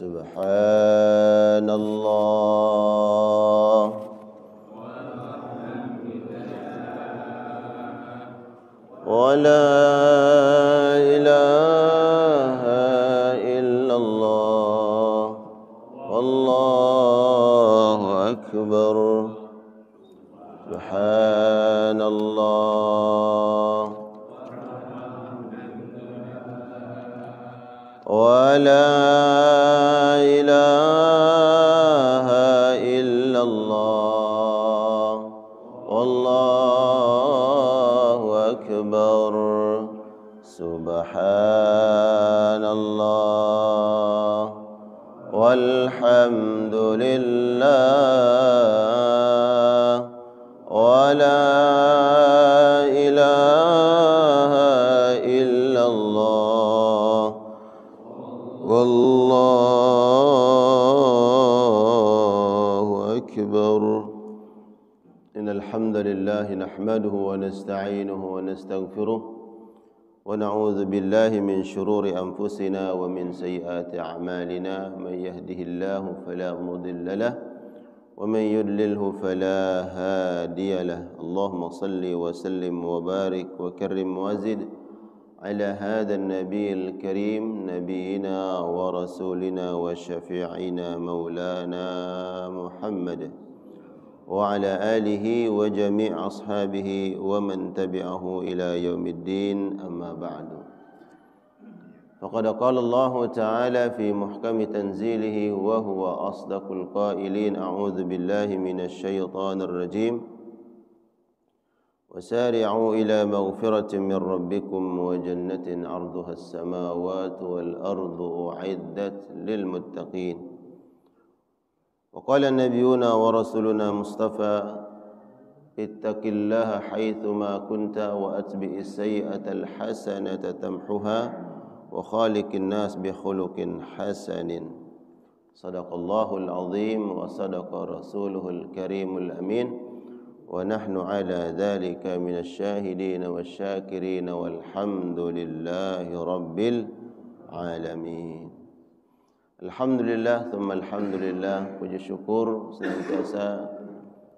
Subhanallah wa la ilaha illallah wallahu akbar. Subhanallah wa la ilaha illallah wallahu akbar. Subhanallah walhamdulillah wa la ilaha illallah wallahu akbar. Innal hamdalillah nahmaduhu wa nasta'inuhu wa nastaghfiruh wa na'udzu billahi min shururi anfusina wa min sayyiati a'malina. Man yahdihillahu fala mudilla lahu wa man yudlilhu fala hadiya lahu. Allahumma salli wa sallim wa barik wa karrim wa zid ala hadha an-nabiyil karim nabiyyina wa rasulina wa syafi'ina maulana Muhammad wa ala alihi wa jami' ashabihi wa man tabi'ahu ila yaumiddin, amma ba'du. Faqad qala Allah ta'ala fi muhkami tanzilihi wa huwa asdaqul qailin. A'udzu billahi minasy syaithanir rajim. Wasari'u ila maghfiratin min rabbikum wa jannatin 'arduha as-samawati wal ardu u'iddat lil muttaqin. وقال نبينا ورسولنا مصطفى اتق الله حيثما كنت وأتبع السيئة الحسنة تمحها وخالق الناس بخلق حسن. صدق الله العظيم وصدق رسوله الكريم الأمين ونحن على ذلك من الشاهدين والشاكرين والحمد لله رب العالمين. Alhamdulillah, thumma alhamdulillah, puji syukur senantiasa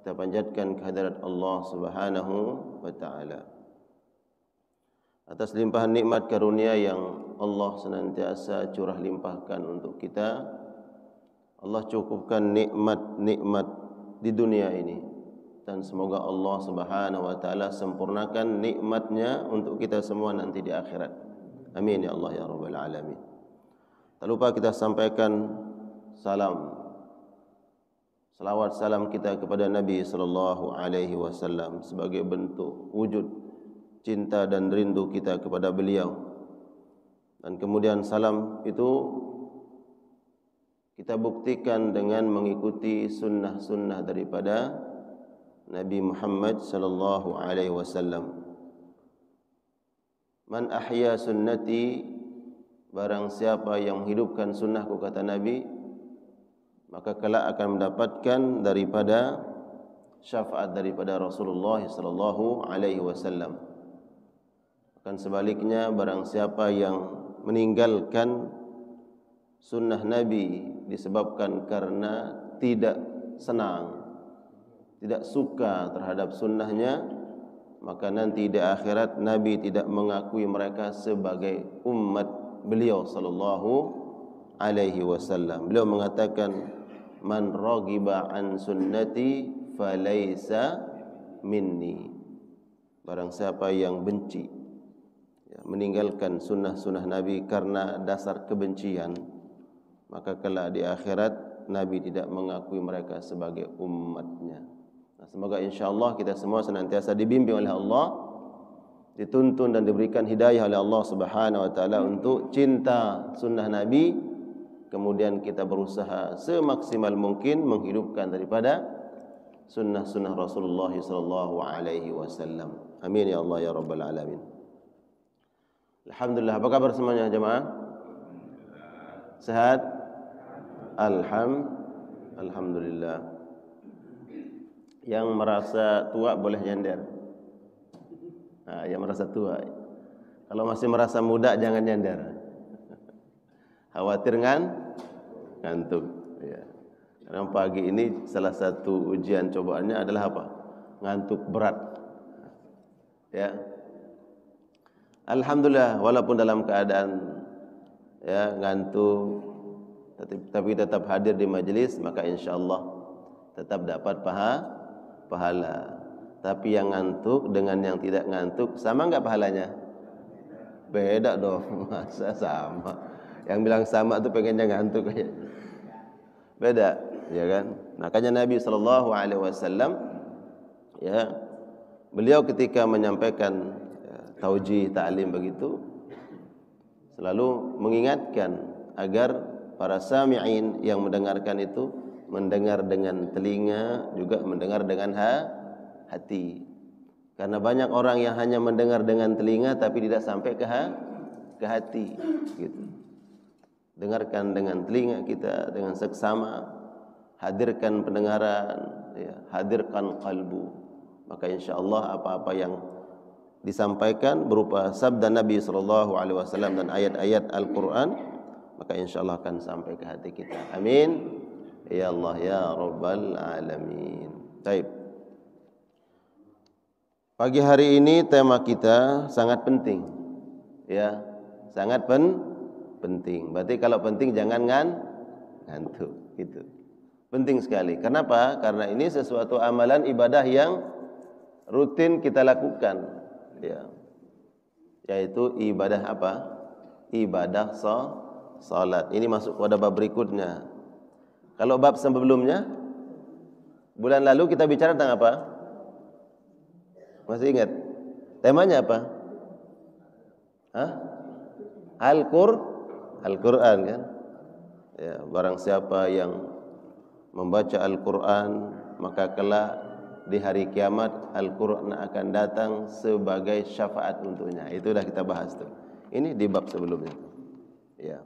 kita panjatkan kehadirat Allah Subhanahu wa taala atas limpahan nikmat karunia yang Allah senantiasa curah limpahkan untuk kita. Allah cukupkan nikmat-nikmat di dunia ini dan semoga Allah Subhanahu wa taala sempurnakan nikmatnya untuk kita semua nanti di akhirat. Amin ya Allah ya rabbal alamin. Tak lupa kita sampaikan salawat salam kita kepada Nabi sallallahu alaihi wasallam sebagai bentuk wujud cinta dan rindu kita kepada beliau. Dan kemudian salam itu kita buktikan dengan mengikuti sunnah-sunnah daripada Nabi Muhammad sallallahu alaihi wasallam. Man ahya sunnati, barang siapa yang menghidupkan sunnahku, kata Nabi, maka kelak akan mendapatkan daripada syafaat daripada Rasulullah sallallahu alaihi wasallam. Akan sebaliknya, barang siapa yang meninggalkan sunnah Nabi disebabkan karena tidak senang, tidak suka terhadap sunnahnya, maka nanti di akhirat Nabi tidak mengakui mereka sebagai umat beliau sallallahu alaihi wasallam. Beliau mengatakan, man raghiba an sunnati falaysa minni. Barang siapa yang benci, meninggalkan sunnah-sunnah Nabi karena dasar kebencian, maka kelak di akhirat Nabi tidak mengakui mereka sebagai umatnya. Nah, semoga insyaallah kita semua senantiasa dibimbing oleh Allah, dituntun dan diberikan hidayah oleh Allah Subhanahu wa taala untuk cinta sunnah Nabi, kemudian kita berusaha semaksimal mungkin menghidupkan daripada sunnah-sunnah Rasulullah sallallahu alaihi wasallam. Amin ya Allah ya rabbal alamin. Alhamdulillah, apa kabar semuanya jemaah? Sehat? Alhamdulillah. Yang merasa tua boleh nyender. Nah, yang merasa tua. Kalau masih merasa muda jangan nyender. Khawatir ngantuk. Ya. Karena pagi ini salah satu ujian cobaannya adalah apa? Ngantuk berat. Ya. Alhamdulillah, walaupun dalam keadaan ya ngantuk, tapi tetap hadir di majelis, maka insyaallah tetap dapat pahala. Tapi yang ngantuk dengan yang tidak ngantuk sama enggak pahalanya? Beda dong, masa sama. Yang bilang sama tuh pengennya ngantuk aja. Beda, ya kan? Makanya Nabi sallallahu alaihi wasallam ya, beliau ketika menyampaikan taujih ta'lim begitu selalu mengingatkan agar para sami'in yang mendengarkan itu mendengar dengan telinga, juga mendengar dengan hati. Karena banyak orang yang hanya mendengar dengan telinga tapi tidak sampai ke hati gitu. Dengarkan dengan telinga kita dengan seksama, hadirkan pendengaran, ya, hadirkan kalbu. Maka insyaallah apa-apa yang disampaikan berupa sabda Nabi sallallahu alaihi wasallam dan ayat-ayat Al-Qur'an, maka insyaallah akan sampai ke hati kita. Amin. Ya Allah ya rabbal alamin. Baik. Pagi hari ini tema kita sangat penting. Ya, sangat penting. Berarti kalau penting jangan ngantuk gitu. Penting sekali. Kenapa? Karena ini sesuatu amalan ibadah yang rutin kita lakukan, ya. Yaitu ibadah apa? Ibadah salat. Ini masuk pada bab berikutnya. Kalau bab sebelumnya, bulan lalu kita bicara tentang apa? Masih ingat? Temanya apa? Al-Qur'an kan? Ya, barang siapa yang membaca Al-Qur'an, maka kelak di hari kiamat Al-Qur'an akan datang sebagai syafaat untuknya. Itu dah kita bahas tuh. Ini di bab sebelumnya. Ya.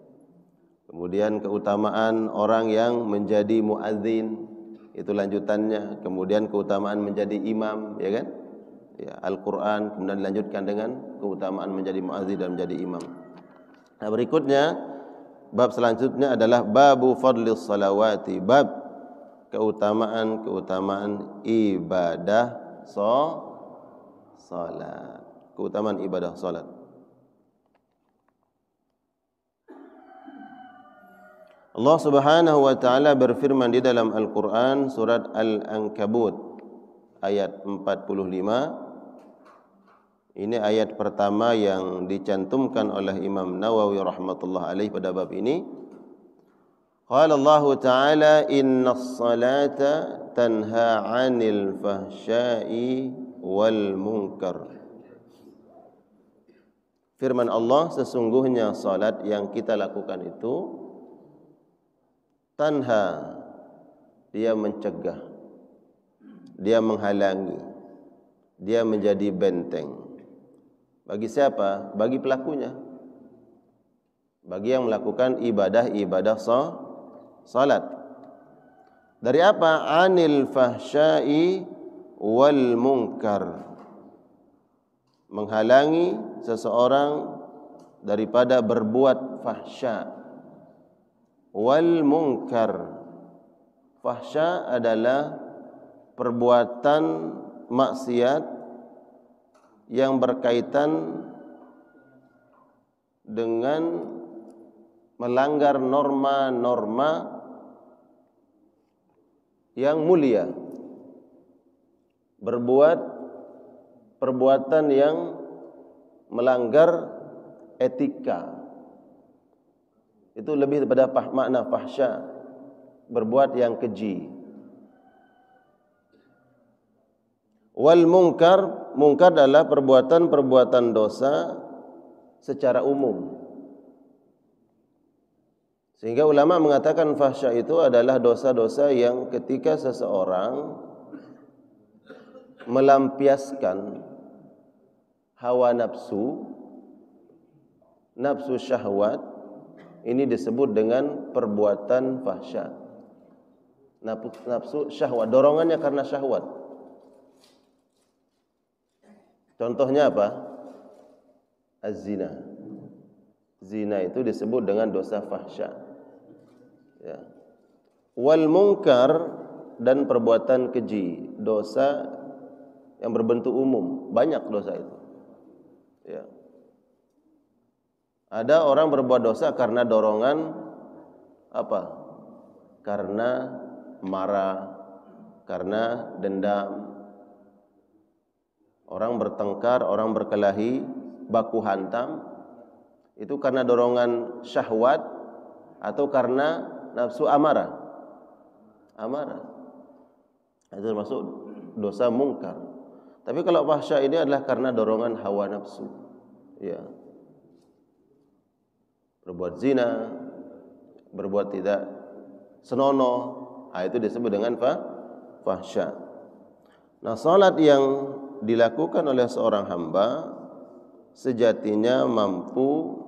Kemudian keutamaan orang yang menjadi muadzin, itu lanjutannya. Kemudian keutamaan menjadi imam, ya kan? Ya, Al-Qur'an, kemudian dilanjutkan dengan keutamaan menjadi muadzin dan menjadi imam. Nah, berikutnya bab selanjutnya adalah babu fadlis salawati, bab keutamaan ibadah salat. Keutamaan ibadah salat. Allah Subhanahu wa taala berfirman di dalam Al-Qur'an surat Al-Ankabut ayat 45. Ini ayat pertama yang dicantumkan oleh Imam Nawawi rahmatullah alaih pada bab ini. Qala Allah Ta'ala innas salata tanha 'anil fahsya'i wal munkar. Firman Allah, sesungguhnya salat yang kita lakukan itu tanha, dia mencegah, dia menghalangi, dia menjadi benteng. Bagi siapa? Bagi pelakunya. Bagi yang melakukan ibadah salat. Dari apa? Anil fahsya'i wal munkar. Menghalangi seseorang daripada berbuat fahsya. Wal munkar. Fahsya adalah perbuatan maksiat yang berkaitan dengan melanggar norma-norma yang mulia, berbuat perbuatan yang melanggar etika. Itu lebih daripada makna fahsya, berbuat yang keji. Wal munkar, munkar adalah perbuatan-perbuatan dosa secara umum. Sehingga ulama mengatakan fahsya itu adalah dosa-dosa yang ketika seseorang melampiaskan hawa nafsu, nafsu syahwat, ini disebut dengan perbuatan fahsya. Nafsu syahwat, dorongannya karena syahwat. Contohnya apa? Az-zina. Zina itu disebut dengan dosa fahsya. Ya. Wal munkar, dan perbuatan keji, dosa yang berbentuk umum, banyak dosa itu. Ya. Ada orang berbuat dosa karena dorongan apa? Karena marah, karena dendam. Orang bertengkar, orang berkelahi, baku hantam, itu karena dorongan syahwat atau karena nafsu amarah. Itu termasuk dosa mungkar. Tapi kalau fahsya ini adalah karena dorongan hawa nafsu. Ya. Berbuat zina, berbuat tidak senonoh, itu disebut dengan fahsya. Nah, salat yang dilakukan oleh seorang hamba sejatinya mampu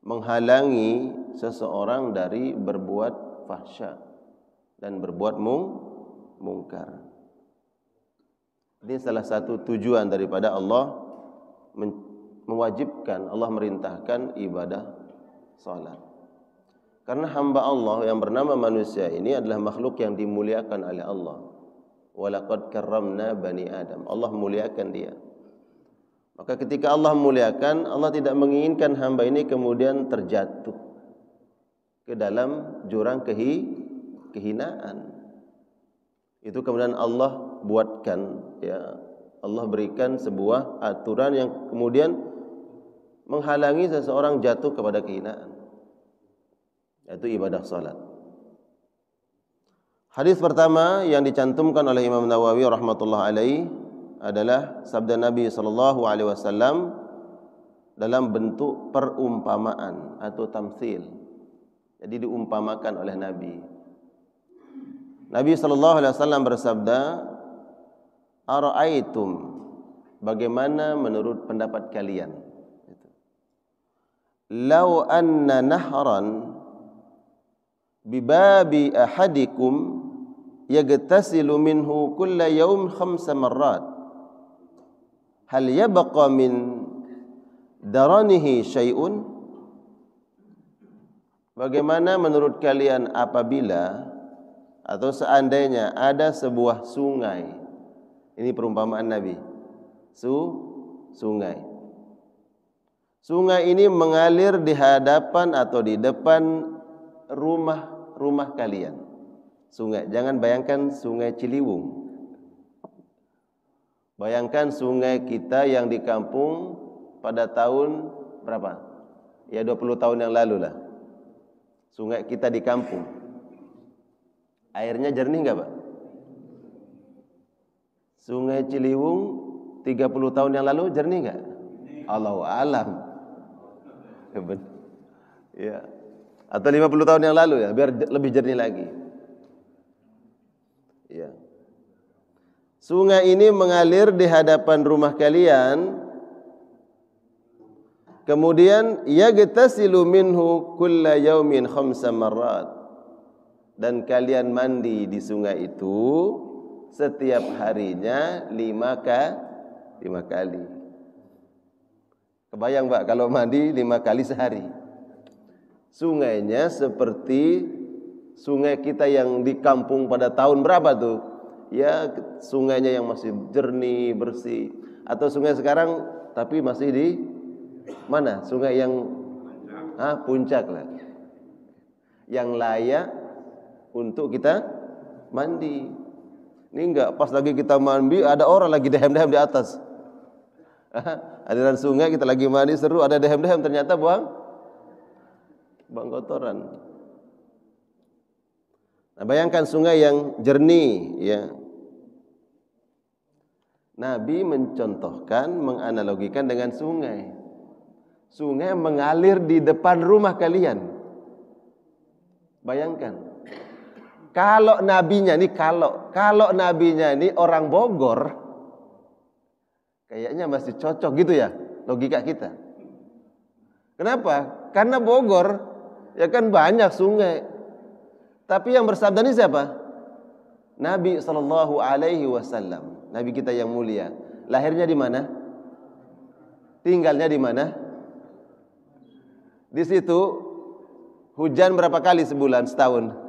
menghalangi seseorang dari berbuat fahsya dan berbuat mungkar. Ini salah satu tujuan daripada Allah mewajibkan, Allah merintahkan ibadah salat. Karena hamba Allah yang bernama manusia ini adalah makhluk yang dimuliakan oleh Allah. Walaqad karramna bani Adam. Allah muliakan dia. Maka ketika Allah muliakan, Allah tidak menginginkan hamba ini kemudian terjatuh ke dalam jurang kehinaan. Itu kemudian Allah buatkan, ya, Allah berikan sebuah aturan yang kemudian menghalangi seseorang jatuh kepada kehinaan, yaitu ibadah salat. Hadis pertama yang dicantumkan oleh Imam Nawawi rahmatullah alaih adalah sabda Nabi sallallahu alaihi wasallam dalam bentuk perumpamaan atau tamtsil. Jadi diumpamakan oleh Nabi. Nabi sallallahu alaihi wasallam bersabda, "Ara'aitum, bagaimana menurut pendapat kalian? Lau anna nahran bibabi ahadikum yagtasilu minhu kulla yawm 5 marrat, hal yabqa min daranihi syai'un?" Bagaimana menurut kalian apabila atau seandainya ada sebuah sungai, ini perumpamaan Nabi, sungai. Sungai ini mengalir di hadapan atau di depan rumah kalian. Sungai, jangan bayangkan sungai Ciliwung. Bayangkan sungai kita yang di kampung pada tahun berapa? Ya 20 tahun yang lalu lah. Sungai kita di kampung. Airnya jernih enggak, Pak? Sungai Ciliwung 30 tahun yang lalu jernih enggak? Allahu alam. Ya. Atau 50 tahun yang lalu ya, biar lebih jernih lagi. Ya. Sungai ini mengalir di hadapan rumah kalian. Kemudian yagtasilu minhu kulla yaumin 5 marrat. Dan kalian mandi di sungai itu setiap harinya 5 kali. Kebayang, Pak, kalau mandi 5 kali sehari. Sungainya seperti sungai kita yang di kampung pada tahun berapa tuh? Ya, sungainya yang masih jernih, bersih. Atau sungai sekarang tapi masih di mana? Sungai yang puncak lah. Yang layak untuk kita mandi. Ini enggak pas lagi kita mandi ada orang lagi dehem-dehem di atas. Aliran sungai kita lagi mandi seru, ada dehem-dehem, ternyata buang kotoran. Nah, bayangkan sungai yang jernih, ya. Nabi mencontohkan, menganalogikan dengan sungai. Sungai mengalir di depan rumah kalian. Bayangkan. Kalau nabinya ini orang Bogor, kayaknya masih cocok gitu ya logika kita. Kenapa? Karena Bogor ya kan banyak sungai. Tapi yang bersabda ini siapa? Nabi sallallahu alaihi wasallam. Nabi kita yang mulia. Lahirnya di mana? Tinggalnya di mana? Di situ hujan berapa kali sebulan, setahun?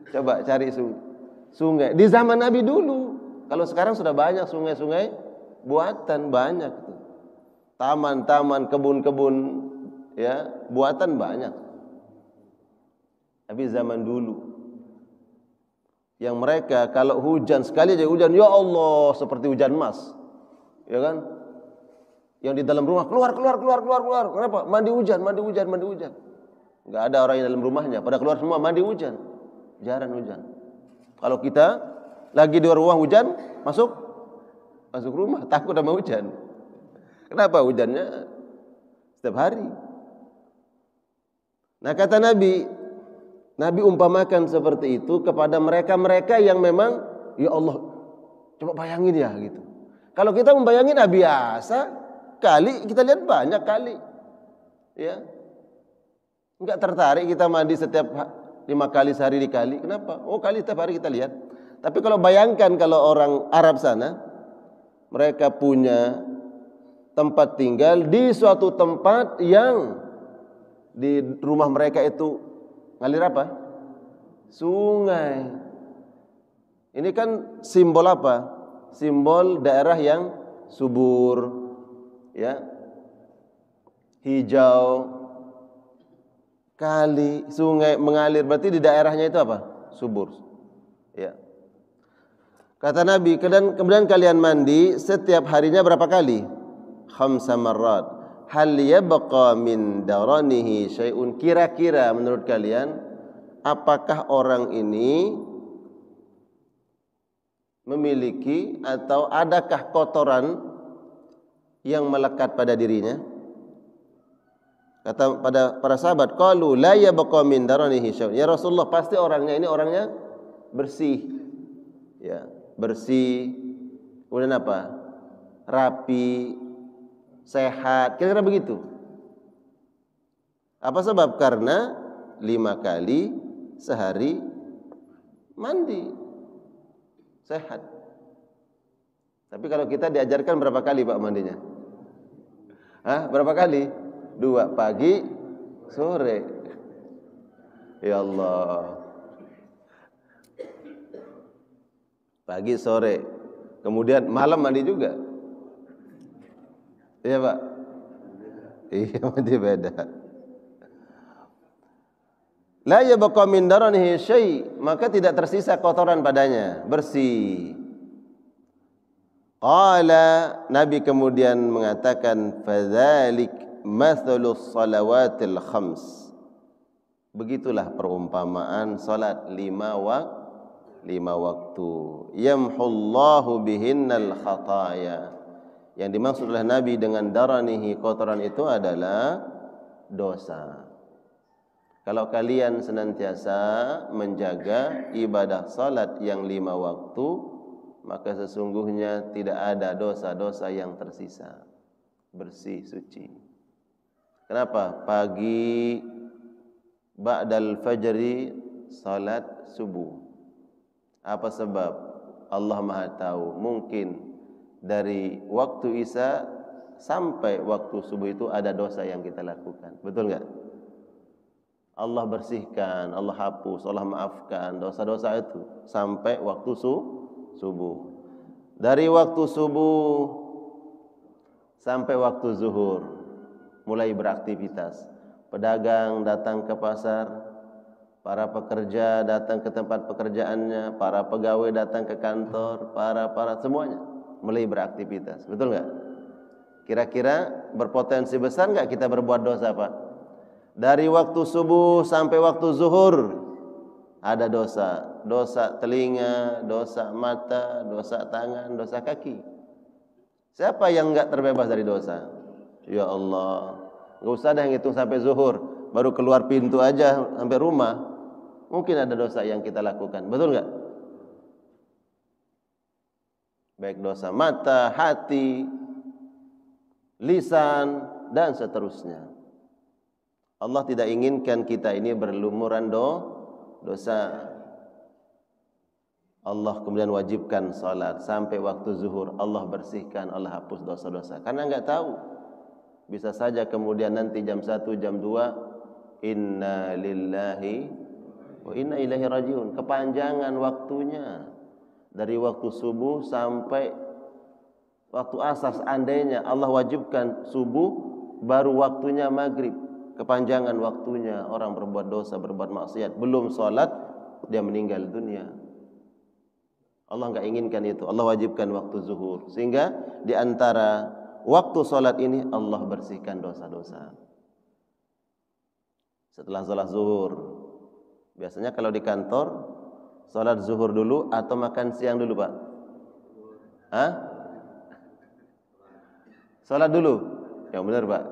Coba cari sungai di zaman Nabi dulu. Kalau sekarang sudah banyak sungai-sungai buatan, banyak tuh. Taman-taman, kebun-kebun ya, buatan banyak. Tapi zaman dulu yang mereka kalau hujan sekali aja hujan, ya Allah, seperti hujan emas. Ya kan? Yang di dalam rumah keluar. Kenapa? Mandi hujan. Enggak ada orang yang dalam rumahnya, pada keluar semua mandi hujan. Jarang hujan. Kalau kita lagi di rumah hujan, masuk rumah, takut sama hujan. Kenapa? Hujannya setiap hari. Nah, kata Nabi umpamakan seperti itu kepada mereka yang memang, ya Allah, coba bayangin ya gitu. Kalau kita membayangin biasa, kali kita lihat banyak kali. Ya. Enggak tertarik kita mandi setiap 5 kali sehari dikali. Kenapa? Oh, kali setiap hari kita lihat. Tapi kalau bayangkan kalau orang Arab sana, mereka punya tempat tinggal di suatu tempat yang di rumah mereka itu ngalir apa? Sungai. Ini kan simbol apa? Simbol daerah yang subur, ya, hijau. Kali, sungai mengalir, berarti di daerahnya itu apa? Subur. Ya. Kata Nabi, kemudian kalian mandi setiap harinya berapa kali? 5 marrat. Hal yabqa min daranihi syai'un. Kira-kira menurut kalian, apakah orang ini memiliki atau adakah kotoran yang melekat pada dirinya? Kata pada para sahabat, qalu la yabqa min daranihi syai'un. Ya Rasulullah, pasti orangnya ini orangnya bersih. Ya, bersih. Kemudian apa? Rapi, sehat. Kira-kira begitu. Apa sebab? Karena 5 kali sehari mandi. Sehat. Tapi kalau kita diajarkan berapa kali Pak mandinya? Berapa kali? 2, pagi, sore. Ya Allah. Pagi, sore. Kemudian malam mandi juga. Iya Pak? Iya, mandi beda. La yabqa min daranihi syai', maka tidak tersisa kotoran padanya, bersih. Qala, Nabi kemudian mengatakan, fadzalik mathalus salawatil khams. Begitulah perumpamaan salat 5 waktu. Yamhullahu bihinnal khataya. Yang dimaksud oleh Nabi dengan daranihi, kotoran itu adalah dosa. Kalau kalian senantiasa menjaga ibadah salat yang 5 waktu, maka sesungguhnya tidak ada dosa-dosa yang tersisa. Bersih, suci. Kenapa? Pagi ba'dal fajri salat subuh. Apa sebab? Allah Maha tahu. Mungkin dari waktu Isya sampai waktu subuh itu ada dosa yang kita lakukan. Betul enggak? Allah bersihkan, Allah hapus, Allah maafkan dosa-dosa itu sampai waktu subuh. Dari waktu subuh sampai waktu zuhur mulai beraktivitas. Pedagang datang ke pasar, para pekerja datang ke tempat pekerjaannya, para pegawai datang ke kantor, para semuanya mulai beraktivitas. Betul enggak? Kira-kira berpotensi besar enggak kita berbuat dosa, Pak? Dari waktu subuh sampai waktu zuhur ada dosa. Dosa telinga, dosa mata, dosa tangan, dosa kaki. Siapa yang enggak terbebas dari dosa? Ya Allah, enggak usah dah hitung sampai zuhur, baru keluar pintu aja sampai rumah, mungkin ada dosa yang kita lakukan. Betul enggak? Baik dosa mata, hati, lisan, dan seterusnya. Allah tidak inginkan kita ini berlumuran dosa. Allah kemudian wajibkan salat sampai waktu zuhur, Allah bersihkan, Allah hapus dosa-dosa. Karena enggak tahu, bisa saja kemudian nanti jam 1, jam 2, inna lillahi Wa inna ilaihi rajiun. Kepanjangan waktunya dari waktu subuh sampai waktu asar. Seandainya Allah wajibkan subuh, baru waktunya maghrib. Kepanjangan waktunya orang berbuat dosa, berbuat maksiat, belum sholat dia meninggal dunia. Allah enggak inginkan itu. Allah wajibkan waktu zuhur. Sehingga di antara waktu sholat ini Allah bersihkan dosa-dosa. Setelah sholat zuhur, biasanya kalau di kantor sholat zuhur dulu atau makan siang dulu, Pak? Hah? Sholat dulu. Yang benar, Pak.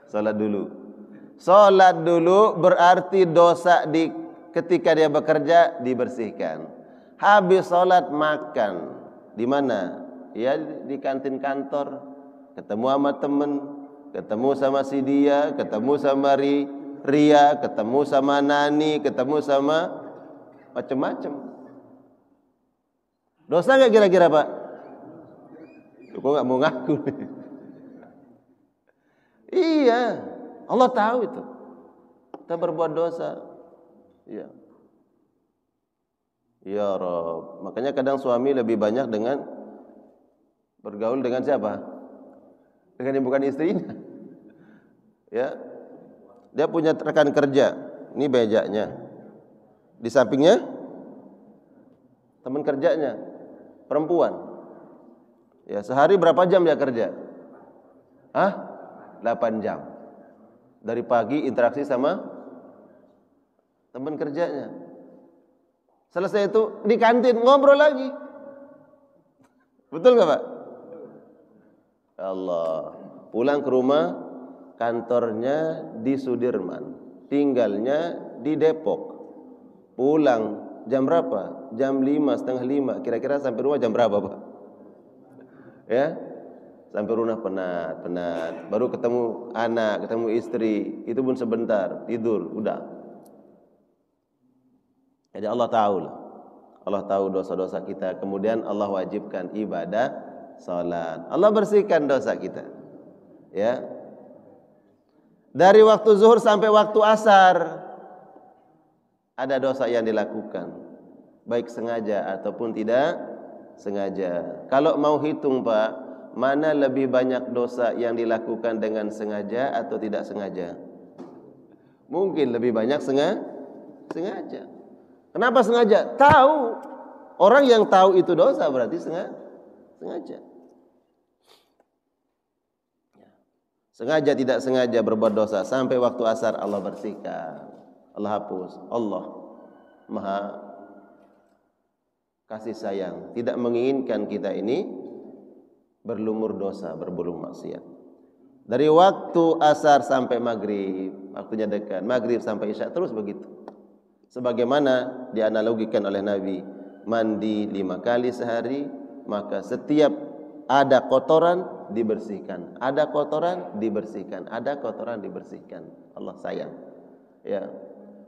Sholat dulu. Sholat dulu berarti dosa ketika dia bekerja dibersihkan. Habis sholat makan. Di mana? Ya di kantin kantor. Ketemu sama temen, ketemu sama si dia, ketemu sama Ria, ketemu sama Nani, ketemu sama macam-macam. Dosa nggak kira-kira, Pak? Kok nggak mau ngaku? Iya, Allah tahu itu. Kita berbuat dosa. Iya. Ya Rabb. Makanya kadang suami lebih banyak dengan bergaul dengan siapa? Dengan yang bukan istrinya. Ya. Dia punya rekan kerja. Ini bejanya. Di sampingnya teman kerjanya perempuan. Ya, sehari berapa jam dia kerja? 8 jam. Dari pagi interaksi sama teman kerjanya. Selesai itu di kantin ngobrol lagi. Betul nggak, Pak? Allah. Pulang ke rumah, kantornya di Sudirman, tinggalnya di Depok. Pulang jam berapa? Jam 5, setengah 5. Kira-kira sampai rumah jam berapa, Pak? Ya, sampai rumah penat. Baru ketemu anak, ketemu istri, itu pun sebentar, tidur, udah. Jadi Allah tahu lah. Allah tahu dosa-dosa kita. Kemudian Allah wajibkan ibadah salat. Allah bersihkan dosa kita. Ya. Dari waktu zuhur sampai waktu asar ada dosa yang dilakukan, baik sengaja ataupun tidak sengaja. Kalau mau hitung, Pak, mana lebih banyak dosa yang dilakukan dengan sengaja atau tidak sengaja? Mungkin lebih banyak sengaja. Kenapa sengaja? Tahu. Orang yang tahu itu dosa berarti sengaja. Sengaja tidak sengaja berbuat dosa sampai waktu asar Allah bersihkan, Allah hapus. Allah Maha kasih sayang, tidak menginginkan kita ini berlumur dosa, berbulung maksiat. Dari waktu asar sampai maghrib, waktunya dekat. Maghrib sampai isya terus begitu. Sebagaimana dianalogikan oleh Nabi, mandi 5 kali sehari, maka setiap ada kotoran dibersihkan, ada kotoran dibersihkan, ada kotoran dibersihkan. Allah sayang. Ya,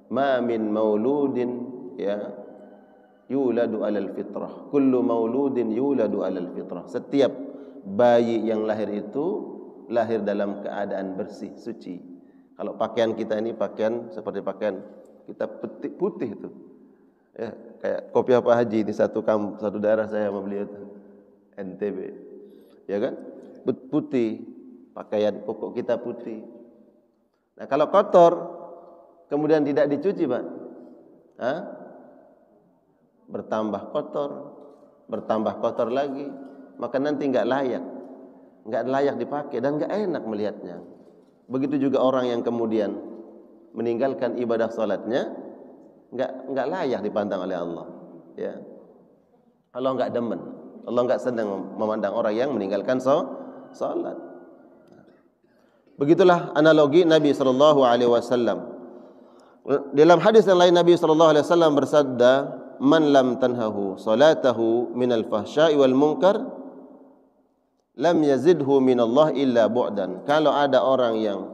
ma min mauludin ya yuladu alal fitrah, kullu mauludin yuladu alal fitrah. Setiap bayi yang lahir itu lahir dalam keadaan bersih, suci. Kalau pakaian kita ini pakaian seperti pakaian kita putih itu. Ya, kayak kopi Pak Haji di satu daerah saya sama beliau itu NTB. Ya kan? Putih, pakaian pokok kita putih. Nah, kalau kotor kemudian tidak dicuci, Pak. Bertambah kotor lagi, maka nanti enggak layak dipakai dan enggak enak melihatnya. Begitu juga orang yang kemudian meninggalkan ibadah salatnya, enggak layak dipandang oleh Allah. Ya. Allah enggak demen. Allah enggak senang memandang orang yang meninggalkan salat. Begitulah analogi Nabi sallallahu alaihi wasallam. Dalam hadis yang lain Nabi sallallahu alaihi wasallam bersabda, "Man lam tanhahu salatahu minal fahsya'i wal munkar, lam yazidhu minallah illa bu'dan." Kalau ada orang yang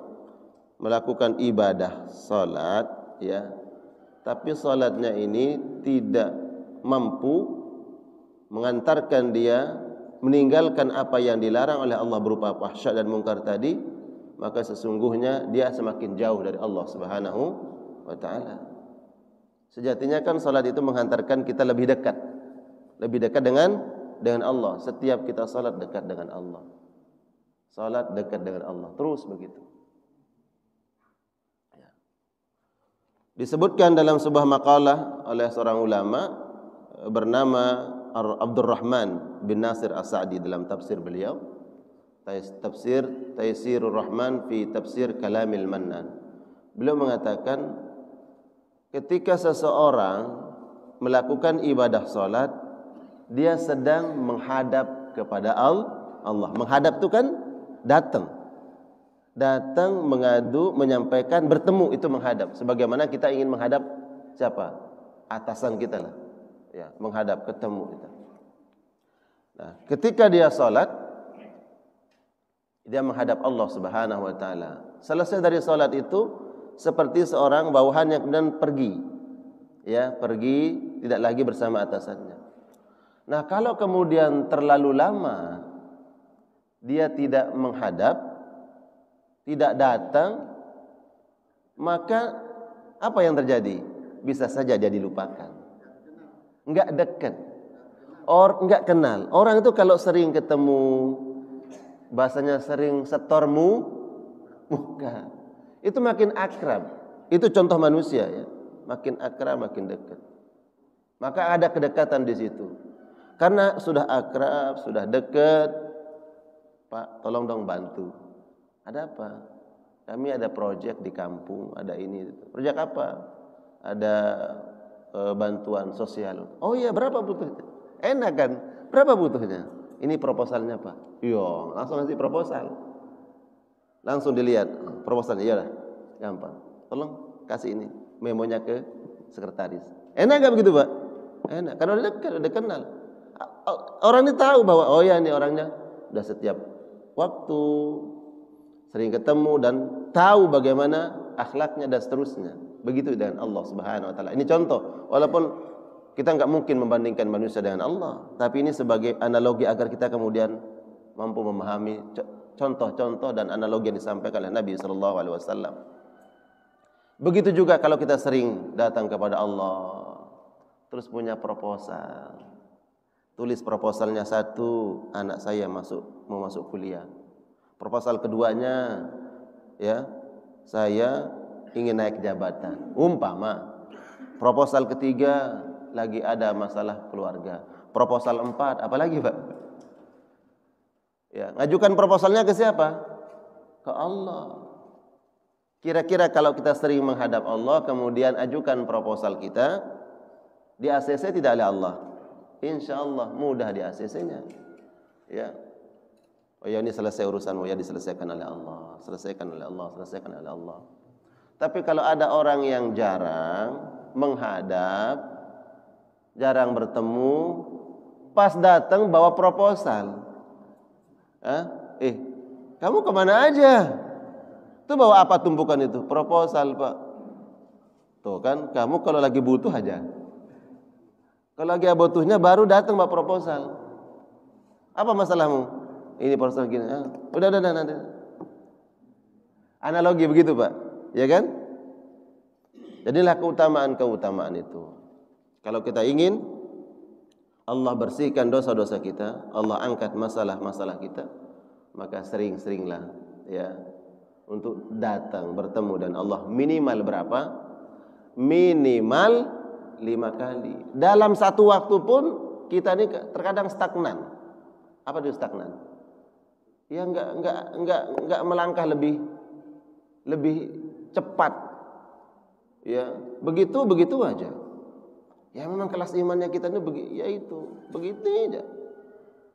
melakukan ibadah salat, ya, tapi salatnya ini tidak mampu mengantarkan dia meninggalkan apa yang dilarang oleh Allah berupa fahsya dan munkar tadi, maka sesungguhnya dia semakin jauh dari Allah Subhanahu wa ta'ala. Sejatinya kan salat itu menghantarkan kita lebih dekat dengan Allah. Setiap kita salat dekat dengan Allah. Salat dekat dengan Allah, terus begitu. Ya. Disebutkan dalam sebuah makalah oleh seorang ulama bernama Abdurrahman bin Nasir As-Sa'di dalam tafsir beliau, tafsir Taysirur Rahman fi Tafsir Kalamil Mannan. Beliau mengatakan ketika seseorang melakukan ibadah salat, dia sedang menghadap kepada Allah. Menghadap itu kan datang, mengadu, menyampaikan, bertemu, itu menghadap. Sebagaimana kita ingin menghadap siapa? Atasan kita lah. Ya, menghadap, ketemu kita. Nah, ketika dia salat, dia menghadap Allah Subhanahu wa taala. Selesai dari salat itu seperti seorang bawahan yang kemudian pergi. Ya, pergi, tidak lagi bersama atasannya. Nah, kalau kemudian terlalu lama dia tidak menghadap, tidak datang, maka apa yang terjadi? Bisa saja dia dilupakan. Enggak dekat. Enggak kenal. Orang itu kalau sering ketemu, bahasanya sering setor muka, itu makin akrab. Itu contoh manusia ya. Makin akrab, makin dekat. Maka ada kedekatan di situ. Karena sudah akrab, sudah dekat. Pak, tolong dong bantu. Ada apa? Kami ada proyek di kampung, ada ini. Proyek apa? Ada bantuan sosial. Oh iya, berapa butuhnya? Enak kan? Berapa butuhnya? Ini proposalnya Pak. Iya, langsung ngasih proposal. Langsung dilihat proposalnya. Iya lah, gampang. Tolong kasih ini memonya ke sekretaris. Enak gak begitu Pak? Enak. Karena udah dekat, udah kenal. Orang ini tahu bahwa oh ya ini orangnya udah setiap waktu sering ketemu dan tahu bagaimana akhlaknya dan seterusnya. Begitu dengan Allah Subhanahu wa taala. Ini contoh, walaupun kita enggak mungkin membandingkan manusia dengan Allah, tapi ini sebagai analogi agar kita kemudian mampu memahami contoh-contoh dan analogi yang disampaikan oleh Nabi sallallahu alaihi wasallam. Begitu juga kalau kita sering datang kepada Allah, terus punya proposal. Tulis proposalnya satu, anak saya mau masuk kuliah. Proposal keduanya, ya, saya ingin naik jabatan. Umpama. Proposal ketiga, lagi ada masalah keluarga. Proposal 4, apalagi Pak? Ya, ngajukan proposalnya ke siapa? Ke Allah. Kira-kira kalau kita sering menghadap Allah, kemudian ajukan proposal kita, di ACC tidak oleh Allah. Insya Allah mudah di ACC-nya. Ya. Oh ya, ini selesai urusanmu, ya diselesaikan oleh Allah, selesaikan oleh Allah, selesaikan oleh Allah. Tapi kalau ada orang yang jarang menghadap, jarang bertemu, pas datang bawa proposal. Kamu kemana aja? Itu bawa apa tumpukan itu? Proposal Pak. Tuh kan, kamu kalau lagi butuh aja. Kalau lagi butuhnya baru datang bawa proposal. Apa masalahmu? Ini proposal gini. Udah nanti. Analogi begitu Pak, ya kan? Jadilah keutamaan itu. Kalau kita ingin Allah bersihkan dosa-dosa kita, Allah angkat masalah-masalah kita, maka sering-seringlah ya untuk datang bertemu dan Allah. Minimal berapa? Minimal 5 kali. Dalam satu waktu pun kita ini terkadang stagnan. Apa itu stagnan? Ya enggak melangkah lebih cepat. Ya, begitu aja. Ya memang kelas imannya kita ini begitu aja.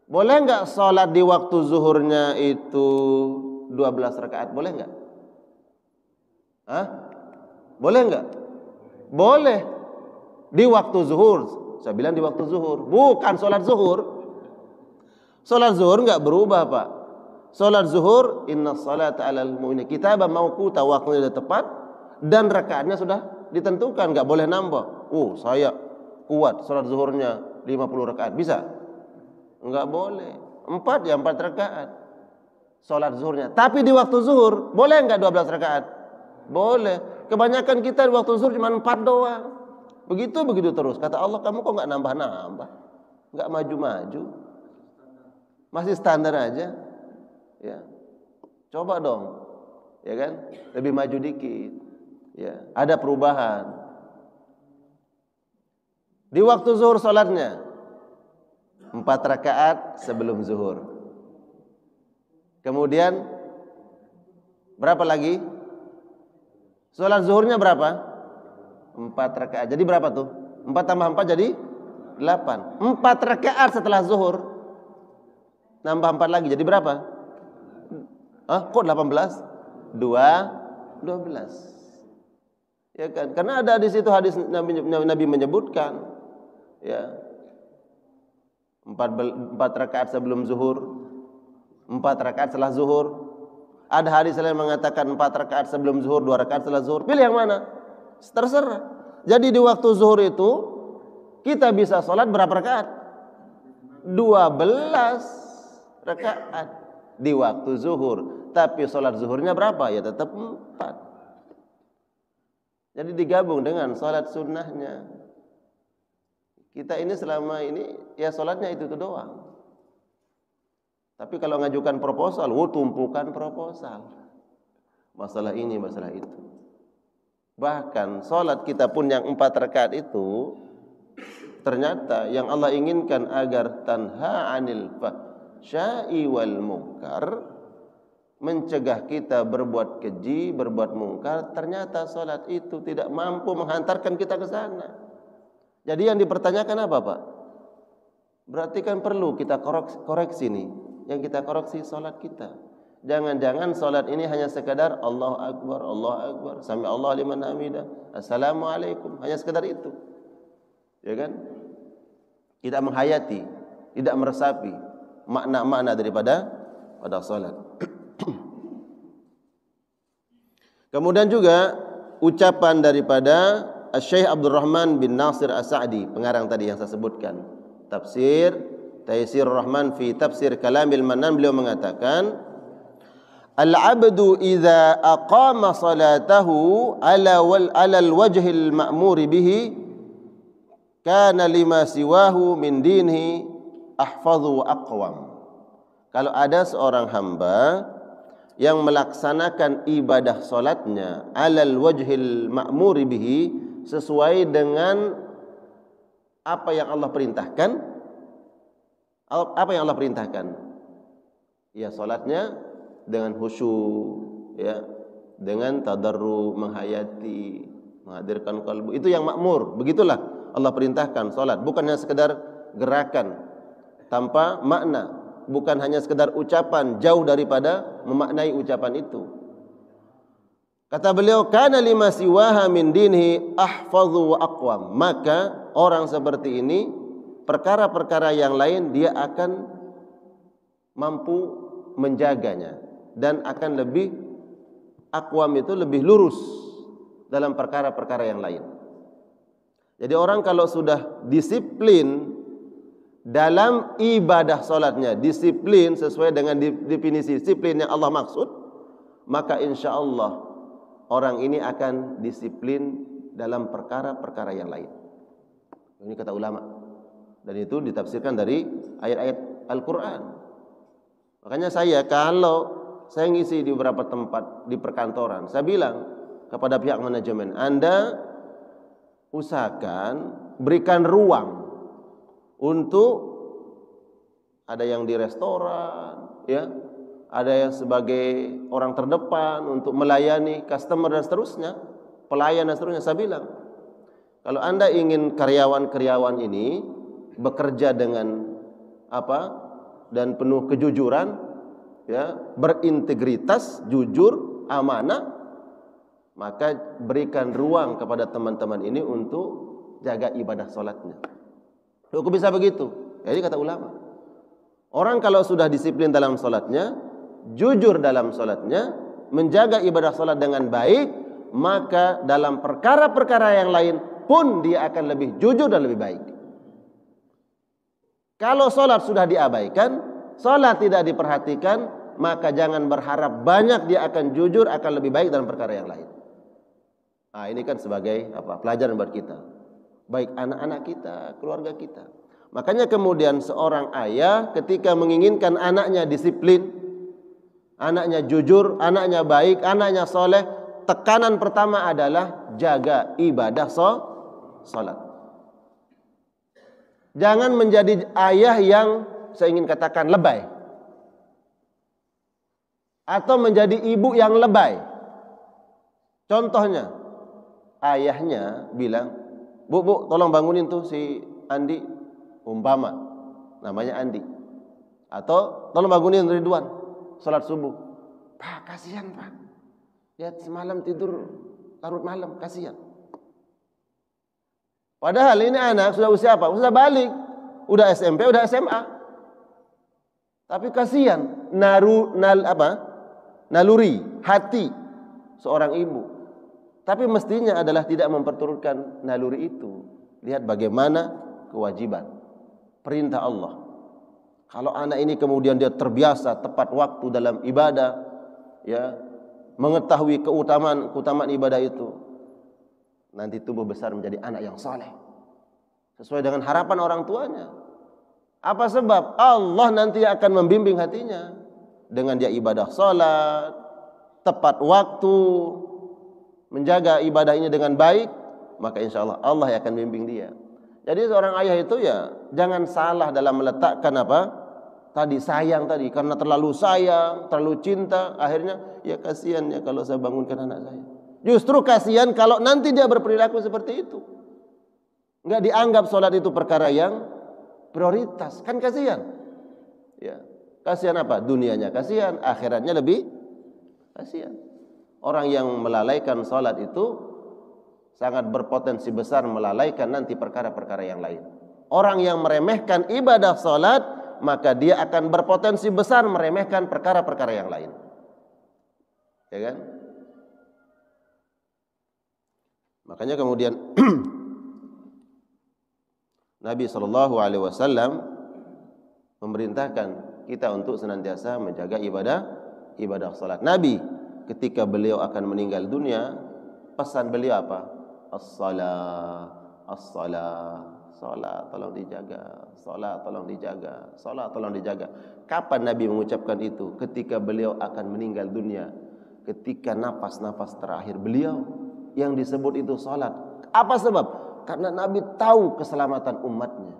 Boleh enggak sholat di waktu zuhurnya itu 12 rakaat? Boleh enggak? Boleh enggak? Boleh. Di waktu zuhur. Saya bilang di waktu zuhur, bukan sholat zuhur. Sholat zuhur enggak berubah Pak. Sholat zuhur, inna salata alal mu'minin kitaban mawquta, waktunya sudah tepat dan rakaatnya sudah ditentukan, enggak boleh nambah. Saya kuat sholat zuhurnya 50 rakaat, bisa? Enggak boleh. 4 rakaat sholat zuhurnya. Tapi di waktu zuhur boleh enggak 12 rakaat? Boleh. Kebanyakan kita di waktu zuhur cuma 4 doang. Begitu terus. Kata Allah, kamu kok nggak nambah-nambah, nggak maju-maju, masih standar aja. Ya, coba dong, ya kan? Lebih maju dikit. Ya, ada perubahan. Di waktu zuhur salatnya 4 rakaat sebelum zuhur. Kemudian berapa lagi? Salat zuhurnya berapa? 4 rakaat. Jadi berapa tuh? 4 tambah 4 jadi 8. 4 rakaat setelah zuhur. Nambah 4 lagi jadi berapa? Kok 18? 12. Ya kan? Karena ada di situ hadis Nabi menyebutkan, ya, 4 rakaat sebelum zuhur, 4 rakaat setelah zuhur. Ada hadis lain mengatakan 4 rakaat sebelum zuhur, 2 rakaat setelah zuhur. Pilih yang mana? Terserah. Jadi di waktu zuhur itu kita bisa sholat berapa rakaat? 12 rakaat di waktu zuhur. Tapi sholat zuhurnya berapa? Ya tetap 4. Jadi digabung dengan sholat sunnahnya. Kita ini selama ini ya sholatnya itu doang. Tapi kalau ngajukan proposal, tumpukan proposal. Masalah ini, masalah itu. Bahkan sholat kita pun yang 4 rakaat itu, ternyata yang Allah inginkan agar tanha anil fahsya'i wal munkar, mencegah kita berbuat keji, berbuat mungkar. Ternyata sholat itu tidak mampu menghantarkan kita ke sana. Jadi yang dipertanyakan apa, Pak? Berarti kan perlu kita koreksi nih. Yang kita koreksi sholat kita. Jangan-jangan salat ini hanya sekadar Allahu Akbar, sami Allah liman hamidah, assalamualaikum, hanya sekadar itu. Ya kan? Tidak menghayati, tidak meresapi makna-makna daripada salat. Kemudian juga ucapan daripada Syekh Abdurrahman bin Nasir As-Sa'di, pengarang tadi yang saya sebutkan. Tafsir Taysirur Rahman fi Tafsir Kalamil Mannan, beliau mengatakan, al-'abdu idza aqama salatahu ala al-wajhil ma'muri bihi kana lima siwahu min dinhi ahfadhu wa aqwam. Kalau ada seorang hamba yang melaksanakan ibadah salatnya alal wajhil ma'muri bihi, sesuai dengan apa yang Allah perintahkan. Apa yang Allah perintahkan? Ya, salatnya dengan khusyuk, ya, dengan tadarru, menghayati, menghadirkan kalbu. Itu yang makmur. Begitulah Allah perintahkan salat, bukan hanya sekedar gerakan tanpa makna, bukan hanya sekedar ucapan jauh daripada memaknai ucapan itu. Kata beliau, kana lima siwaha min dinhi ahfadhu wa aqwam. Maka orang seperti ini, perkara-perkara yang lain dia akan mampu menjaganya dan akan lebih aqwam, itu lebih lurus dalam perkara-perkara yang lain. Jadi orang kalau sudah disiplin dalam ibadah salatnya, disiplin sesuai dengan definisi disiplin yang Allah maksud, maka insya Allah orang ini akan disiplin dalam perkara-perkara yang lain. Ini kata ulama. Dan itu ditafsirkan dari ayat-ayat Al-Quran. Makanya kalau saya ngisi di beberapa tempat di perkantoran, saya bilang kepada pihak manajemen, Anda usahakan berikan ruang untuk, ada yang di restoran, ya, ada yang sebagai orang terdepan untuk melayani customer dan seterusnya, pelayan dan seterusnya. Saya bilang, kalau Anda ingin karyawan-karyawan ini bekerja dengan dan penuh kejujuran, ya, berintegritas, jujur, amanah, maka berikan ruang kepada teman-teman ini untuk jaga ibadah salatnya. Kok bisa begitu? Jadi kata ulama, orang kalau sudah disiplin dalam salatnya, jujur dalam salatnya, menjaga ibadah salat dengan baik, maka dalam perkara-perkara yang lain pun dia akan lebih jujur dan lebih baik. Kalau salat sudah diabaikan, salat tidak diperhatikan, maka jangan berharap banyak dia akan jujur, akan lebih baik dalam perkara yang lain. Nah, ini kan sebagai pelajaran buat kita. Baik anak-anak kita, keluarga kita. Makanya kemudian seorang ayah ketika menginginkan anaknya disiplin, anaknya jujur, anaknya baik, anaknya soleh, tekanan pertama adalah jaga ibadah salat. Jangan menjadi ayah yang saya ingin katakan lebay, atau menjadi ibu yang lebay. Contohnya, ayahnya bilang, Bu, tolong bangunin tuh si Andi, umpama namanya Andi, atau tolong bangunin Ridwan salat subuh. Pak, kasihan Pak, dia semalam tidur larut malam, kasihan. Padahal ini anak sudah usia apa? Sudah balik, udah SMP, udah SMA. Tapi kasihan, naluri hati seorang ibu. Tapi mestinya adalah tidak memperturutkan naluri itu. Lihat bagaimana kewajiban, perintah Allah. Kalau anak ini kemudian dia terbiasa tepat waktu dalam ibadah, ya, mengetahui keutamaan ibadah itu, nanti tumbuh besar menjadi anak yang saleh, sesuai dengan harapan orang tuanya. Apa sebab? Allah nanti akan membimbing hatinya dengan dia ibadah salat tepat waktu, menjaga ibadah ini dengan baik, maka insya Allah Allah yang akan bimbing dia. Jadi seorang ayah itu ya jangan salah dalam meletakkan sayang tadi, karena terlalu sayang, terlalu cinta, akhirnya ya kasihan ya kalau saya bangunkan anak saya. Justru kasihan kalau nanti dia berperilaku seperti itu, nggak dianggap sholat itu perkara yang prioritas, kan kasihan. Ya, kasihan apa? Dunianya kasihan, akhiratnya lebih kasihan. Orang yang melalaikan salat itu sangat berpotensi besar melalaikan nanti perkara-perkara yang lain. Orang yang meremehkan ibadah salat, maka dia akan berpotensi besar meremehkan perkara-perkara yang lain. Ya kan? Makanya kemudian Nabi SAW memerintahkan kita untuk senantiasa menjaga ibadah salat. Nabi ketika beliau akan meninggal dunia, pesan beliau apa? As-salah, salat tolong dijaga, salat tolong dijaga, salat tolong dijaga. Kapan Nabi mengucapkan itu? Ketika beliau akan meninggal dunia, ketika nafas-nafas terakhir beliau, yang disebut itu salat. Apa sebab? Karena Nabi tahu keselamatan umatnya.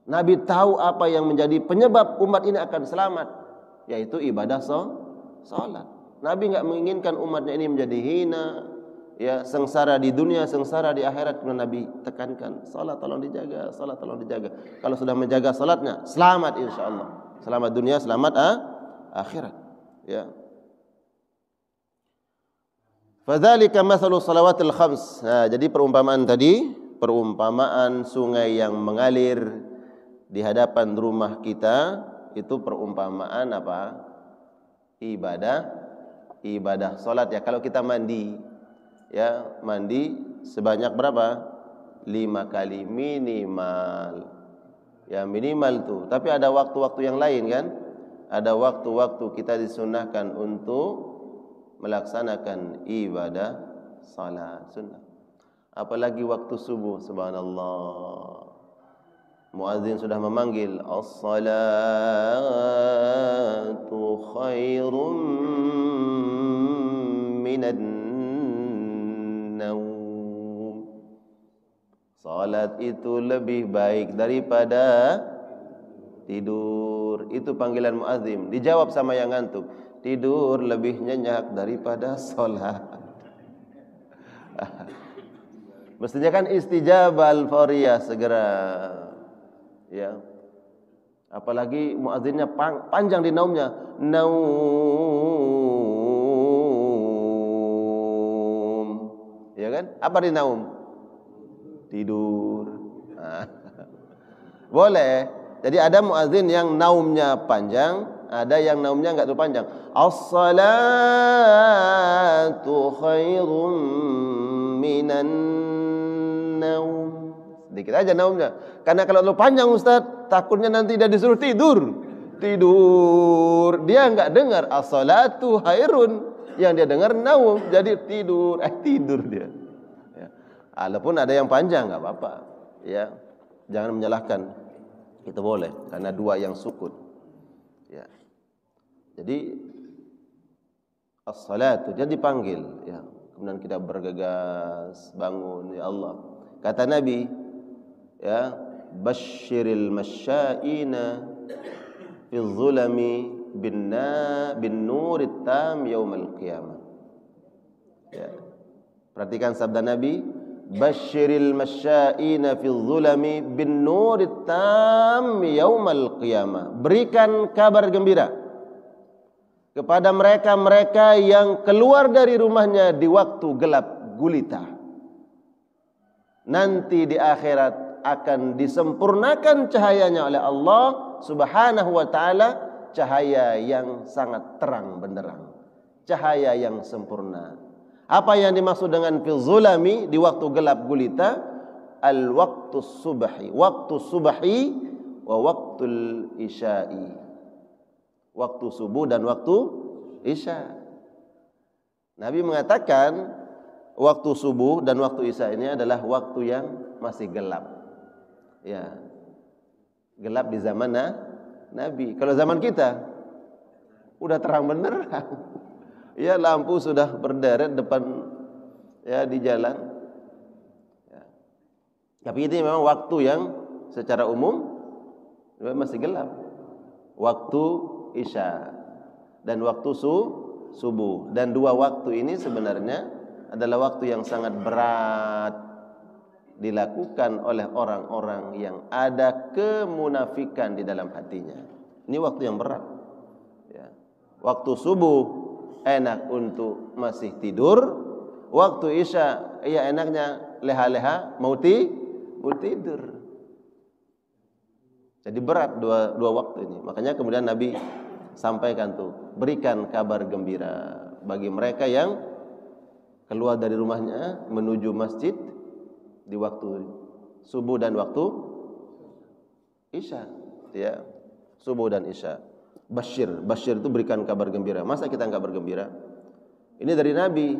Nabi tahu apa yang menjadi penyebab umat ini akan selamat, yaitu ibadah salat. Nabi enggak menginginkan umatnya ini menjadi hina, ya, sengsara di dunia, sengsara di akhirat. Karena Nabi tekankan, salat tolong dijaga, salat tolong dijaga. Kalau sudah menjaga salatnya, selamat insyaallah. Selamat dunia, selamat akhirat. Ya. Fadzalika mathalu salawatil khams. Nah, jadi perumpamaan tadi, perumpamaan sungai yang mengalir di hadapan rumah kita, itu perumpamaan apa? Ibadah salat ya. Kalau kita mandi, ya, mandi sebanyak berapa? 5 kali minimal. Ya, minimal tuh. Tapi ada waktu-waktu yang lain kan? Ada waktu-waktu kita disunahkan untuk melaksanakan ibadah salat sunnah. Apalagi waktu subuh, subhanallah. Muadzin sudah memanggil, as-salatu khairum minan naum. Salat itu lebih baik daripada tidur. Itu panggilan muadzin. Dijawab sama yang ngantuk, tidur lebih nyenyak daripada salat. Mestinya kan istijabah al-fariyah segera. Ya. Apalagi muadzinnya panjang di naumnya. Naum. Ya kan? Apa di naum? Tidur. Boleh. Jadi ada muadzin yang naumnya panjang, ada yang naumnya enggak terlalu panjang. As-salatu khairum minan naum. Sedikit aja naumnya. Karena kalau terlalu panjang Ustaz, takutnya nanti dia disuruh tidur. Dia enggak dengar as-salatu khairun, yang dia dengar naum, jadi tidur. Tidur dia. Walaupun ada yang panjang nggak apa-apa, ya. Jangan menyalahkan. Itu boleh karena dua yang sukun. Ya. Jadi as-salatu jadi dipanggil, ya. Kemudian kita bergegas bangun, ya Allah. Kata Nabi, ya, basyiril masyaina fi dzulami bin nurit tam yaumal qiyamah. Ya. Perhatikan sabda Nabi, basyiril masyaina fi dzulami bin nurit tam yaumal qiyamah. Berikan kabar gembira kepada mereka-mereka yang keluar dari rumahnya di waktu gelap gulita. Nanti di akhirat akan disempurnakan cahayanya oleh Allah Subhanahu wa taala, cahaya yang sangat terang benderang, cahaya yang sempurna. Apa yang dimaksud dengan fil zulami, di waktu gelap gulita? Al waktu subhi wa waktul isya'i. Waktu subuh dan waktu isya. Nabi mengatakan waktu subuh dan waktu isya ini adalah waktu yang masih gelap. Ya. Gelap di zaman Nabi. Kalau zaman kita udah terang benderang. Ya, lampu sudah berderet depan, ya, di jalan. Ya. Tapi ini memang waktu yang secara umum masih gelap. Waktu isya dan waktu subuh, dan dua waktu ini sebenarnya adalah waktu yang sangat berat dilakukan oleh orang-orang yang ada kemunafikan di dalam hatinya. Ini waktu yang berat, ya. Waktu subuh enak untuk masih tidur, waktu isya ya enaknya leha-leha mau tidur. Jadi berat dua waktu ini. Makanya kemudian Nabi sampaikan tuh, berikan kabar gembira bagi mereka yang keluar dari rumahnya menuju masjid di waktu subuh dan waktu isya, ya. Subuh dan isya. Basyir itu berikan kabar gembira. Masa kita enggak bergembira? Ini dari Nabi,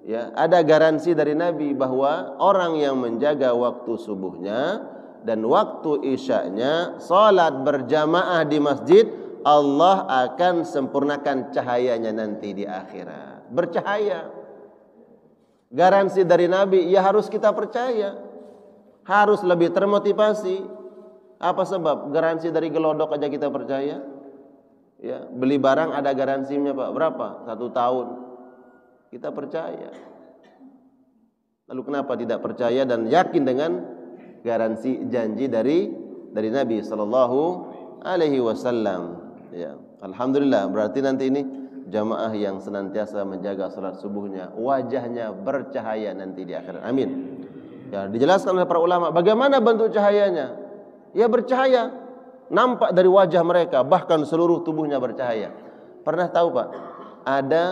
ya. Ada garansi dari Nabi bahwa orang yang menjaga waktu subuhnya dan waktu isyanya, salat berjamaah di masjid, Allah akan sempurnakan cahayanya nanti di akhirat. Bercahaya. Garansi dari Nabi, ya harus kita percaya. Harus lebih termotivasi. Apa sebab? Garansi dari gelodok aja kita percaya. Ya, beli barang ada garansinya, Pak. Berapa? 1 tahun. Kita percaya. Lalu kenapa tidak percaya dan yakin dengan garansi janji dari Nabi sallallahu alaihi wasallam? Ya, alhamdulillah, berarti nanti ini jamaah yang senantiasa menjaga salat subuhnya, wajahnya bercahaya nanti di akhirat. Amin. Ya, dijelaskan oleh para ulama bagaimana bentuk cahayanya. Ya, bercahaya, nampak dari wajah mereka, bahkan seluruh tubuhnya bercahaya. Pernah tahu, Pak, ada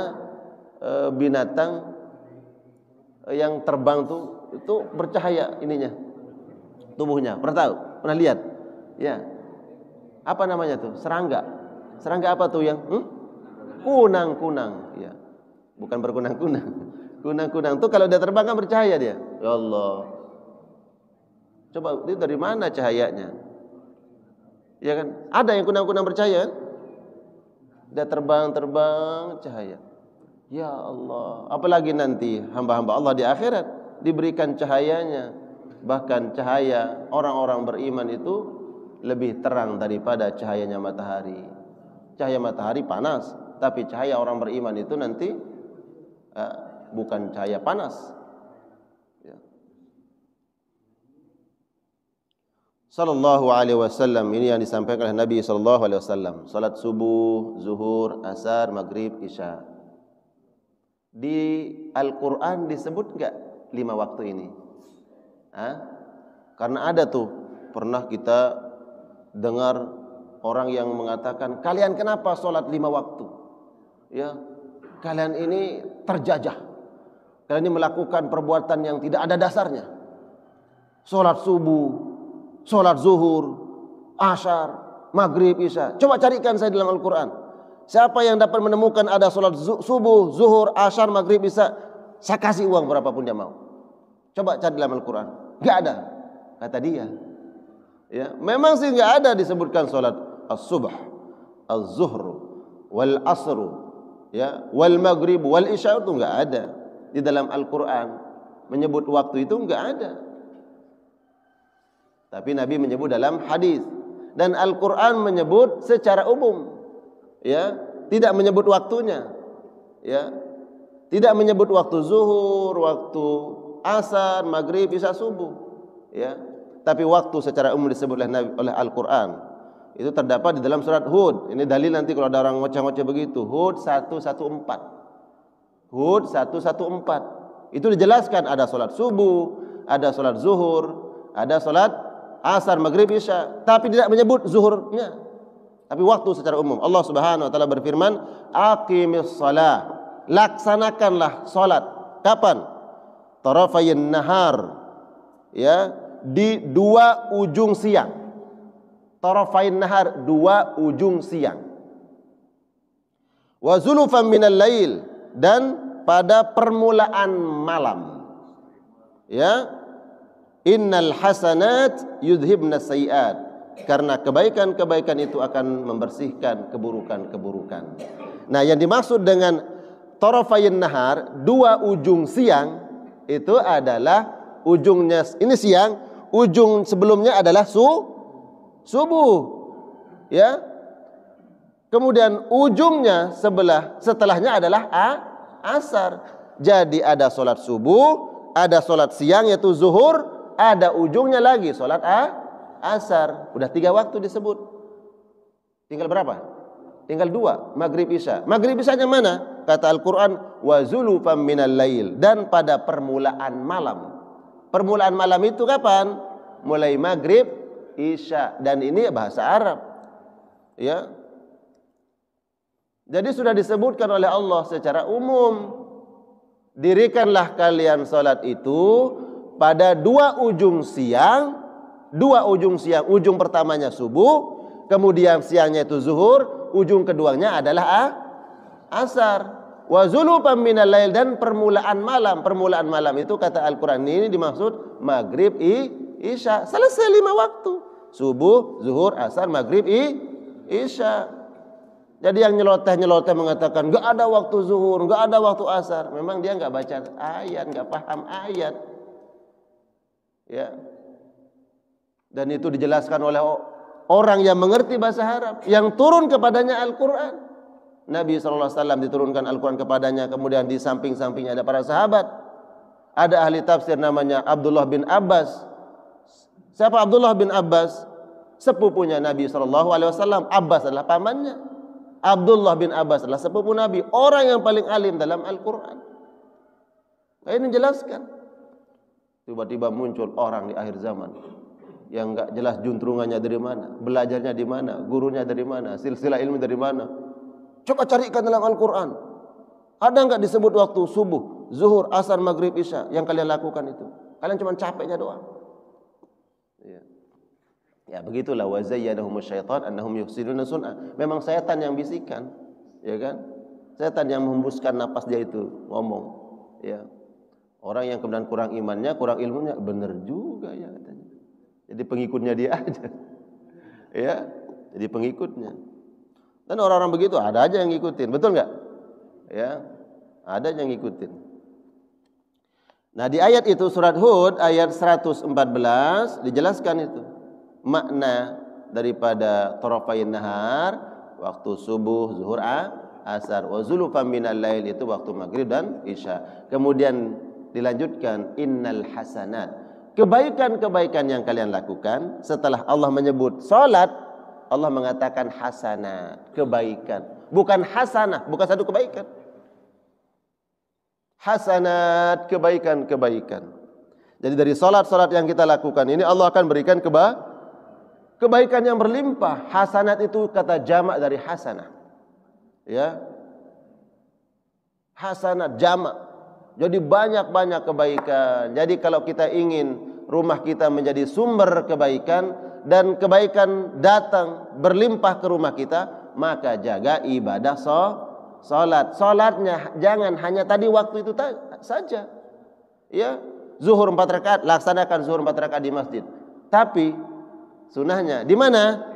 binatang yang terbang tuh itu bercahaya ininya, tubuhnya. Pernah tahu? Pernah lihat? Ya. Apa namanya tuh? Serangga. Serangga apa tuh yang kunang-kunang, ya. Bukan berkunang-kunang. Kunang-kunang tuh kalau dia terbang kan bercahaya dia. Ya Allah. Coba itu dari mana cahayanya? Ya kan? Ada yang kunang-kunang bercahaya kan? Dia terbang cahaya. Ya Allah. Apalagi nanti hamba-hamba Allah di akhirat diberikan cahayanya. Bahkan cahaya orang-orang beriman itu lebih terang daripada cahayanya matahari. Cahaya matahari panas, tapi cahaya orang beriman itu nanti bukan cahaya panas. Ya. Sallallahu alaihi wasallam, ini yang disampaikan oleh Nabi sallallahu alaihi wasallam. Salat subuh, zuhur, asar, maghrib, isya. Di Al-Quran disebut enggak 5 waktu ini? Karena ada tuh, pernah kita dengar orang yang mengatakan, kalian kenapa sholat 5 waktu? Ya, kalian ini terjajah. Kalian ini melakukan perbuatan yang tidak ada dasarnya. Sholat subuh, sholat zuhur, asyar, maghrib, isya. Coba carikan saya dalam Al-Quran. Siapa yang dapat menemukan ada sholat subuh, zuhur, asyar, maghrib, isya, saya kasih uang berapapun dia mau. Coba cari dalam Al-Quran, nggak ada, kata dia. Ya, memang sih nggak ada disebutkan salat as-subh, az-zuhr, wal asr, ya, wal maghrib, wal isya itu nggak ada di dalam Al-Quran. Menyebut waktu itu nggak ada. Tapi Nabi menyebut dalam hadis, dan Al-Quran menyebut secara umum, ya, tidak menyebut waktunya, ya, tidak menyebut waktu zuhur, waktu asar, maghrib, isya, subuh, ya. Tapi waktu secara umum disebut oleh Al-Quran. Itu terdapat di dalam surat Hud. Ini dalil nanti kalau ada orang ngoceh-ngoceh begitu. Hud 114. Hud 114. Itu dijelaskan ada salat subuh, ada salat zuhur, ada salat asar, maghrib, isya. Tapi tidak menyebut zuhurnya. Tapi waktu secara umum. Allah Subhanahu wa taala berfirman, "Aqimis shalah." Laksanakanlah salat. Kapan? Tarafayn nahar. Ya, di dua ujung siang. Tarafayn nahar, dua ujung siang. Wa zulufan minal lail, dan pada permulaan malam. Ya. Innal hasanat yudhibna sayiat. Karena kebaikan-kebaikan itu akan membersihkan keburukan-keburukan. Nah, yang dimaksud dengan tarafayn nahar, dua ujung siang, itu adalah ujungnya ini siang, ujung sebelumnya adalah subuh, ya. Kemudian ujungnya setelahnya adalah asar. Jadi ada solat subuh, ada solat siang yaitu zuhur, ada ujungnya lagi solat asar. Udah 3 waktu disebut. Tinggal berapa? Tinggal 2, maghrib isya. Maghrib isyanya mana? Kata Al-Quran, wa zulufan minal lail, dan pada permulaan malam. Permulaan malam itu kapan? Mulai maghrib, isya, dan ini bahasa Arab. Ya. Jadi sudah disebutkan oleh Allah secara umum. Dirikanlah kalian salat itu pada 2 ujung siang. 2 ujung siang, ujung pertamanya subuh, kemudian siangnya itu zuhur, ujung keduanya adalah asar. Wa zulufan minal lail, dan permulaan malam. Permulaan malam itu kata Al-Quran ini dimaksud maghrib, isya. Selesai 5 waktu. Subuh, zuhur, asar, maghrib, isya. Jadi yang nyeloteh mengatakan enggak ada waktu zuhur, enggak ada waktu asar. Memang dia enggak baca ayat, enggak paham ayat. Ya. Dan itu dijelaskan oleh orang yang mengerti bahasa Arab, yang turun kepadanya Al-Quran. Nabi SAW diturunkan Al-Quran kepadanya, kemudian di samping-sampingnya ada para sahabat. Ada ahli tafsir namanya Abdullah bin Abbas. Siapa Abdullah bin Abbas? Sepupunya Nabi SAW. Abbas adalah pamannya. Abdullah bin Abbas adalah sepupu Nabi, orang yang paling alim dalam Al-Quran. Ini jelaskan. Tiba-tiba muncul orang di akhir zaman yang enggak jelas juntrungannya dari mana, belajarnya di mana, gurunya dari mana, silsilah ilmu dari mana. Coba carikan dalam Al-Quran. Ada enggak disebut waktu subuh, zuhur, asar, maghrib, isya yang kalian lakukan itu? Kalian cuma capeknya doang. Ya begitulah, wa zayyanahumus syaitan annahum yufsiduna sun'a. Memang setan yang bisikan, ya kan? Setan yang menghembuskan napas dia itu ngomong, ya. Orang yang kemudian kurang imannya, kurang ilmunya, benar juga ya katanya. Jadi pengikutnya dia aja. Ya, jadi pengikutnya. Dan orang-orang begitu ada aja yang ngikutin, betul nggak? Ya, ada yang ngikutin. Nah di ayat itu surat Hud ayat 114 dijelaskan itu makna daripada tarafayn nahar, waktu subuh, zuhur, asar, wa zulufan minal lail, itu waktu maghrib dan isya. Kemudian dilanjutkan innal hasanat, kebaikan-kebaikan yang kalian lakukan. Setelah Allah menyebut salat, Allah mengatakan hasanat, kebaikan. Bukan hasanah, bukan satu kebaikan. Hasanat, kebaikan-kebaikan. Jadi dari salat-salat yang kita lakukan ini Allah akan berikan kebaikan yang berlimpah. Hasanat itu kata jamak dari hasanah. Ya. Hasanat jamak. Jadi banyak-banyak kebaikan. Jadi kalau kita ingin rumah kita menjadi sumber kebaikan dan kebaikan datang berlimpah ke rumah kita, maka jaga ibadah salat. Salatnya jangan hanya tadi waktu itu saja. Ya. zuhur 4 rakaat, laksanakan zuhur 4 rakaat di masjid. Tapi sunahnya di mana?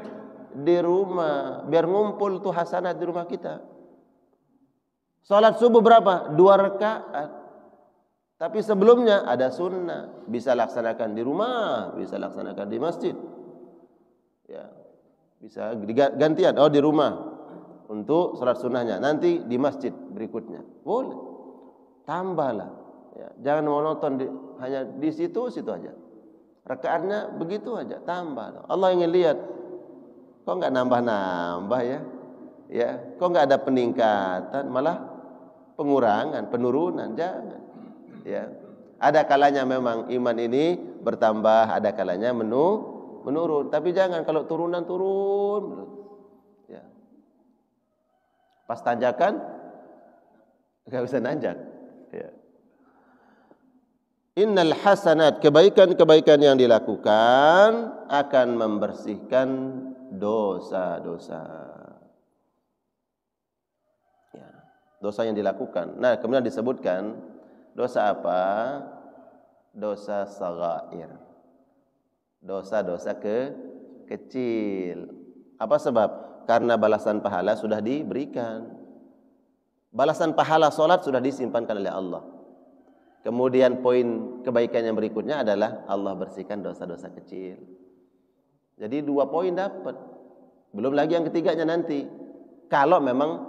Di rumah, biar ngumpul tuh hasanat di rumah kita. Salat subuh berapa? 2 rakaat. Tapi sebelumnya ada sunnah, bisa laksanakan di rumah, bisa laksanakan di masjid. Ya. Bisa gantian, di rumah untuk salat sunnahnya, nanti di masjid berikutnya. Boleh. Tambahlah. Ya, jangan monoton hanya di situ aja. Rakaatnya begitu aja, tambah. Allah ingin lihat. Kok enggak nambah-nambah ya? Ya, kok enggak ada peningkatan, malah pengurangan, penurunan, jangan. Ya. Ada kalanya memang iman ini bertambah, ada kalanya menurun, tapi jangan kalau turun. Ya. Pas tanjakan enggak bisa nanjak. Ya. Innal hasanat, kebaikan-kebaikan yang dilakukan akan membersihkan dosa-dosa. Ya, dosa yang dilakukan. Nah, kemudian disebutkan dosa apa? Dosa shaghair. Dosa-dosa kecil. Apa sebab? Karena balasan pahala sudah diberikan. Balasan pahala salat sudah disimpankan oleh Allah. Kemudian poin kebaikan yang berikutnya adalah Allah bersihkan dosa-dosa kecil. Jadi 2 poin dapat. Belum lagi yang ketiganya nanti. Kalau memang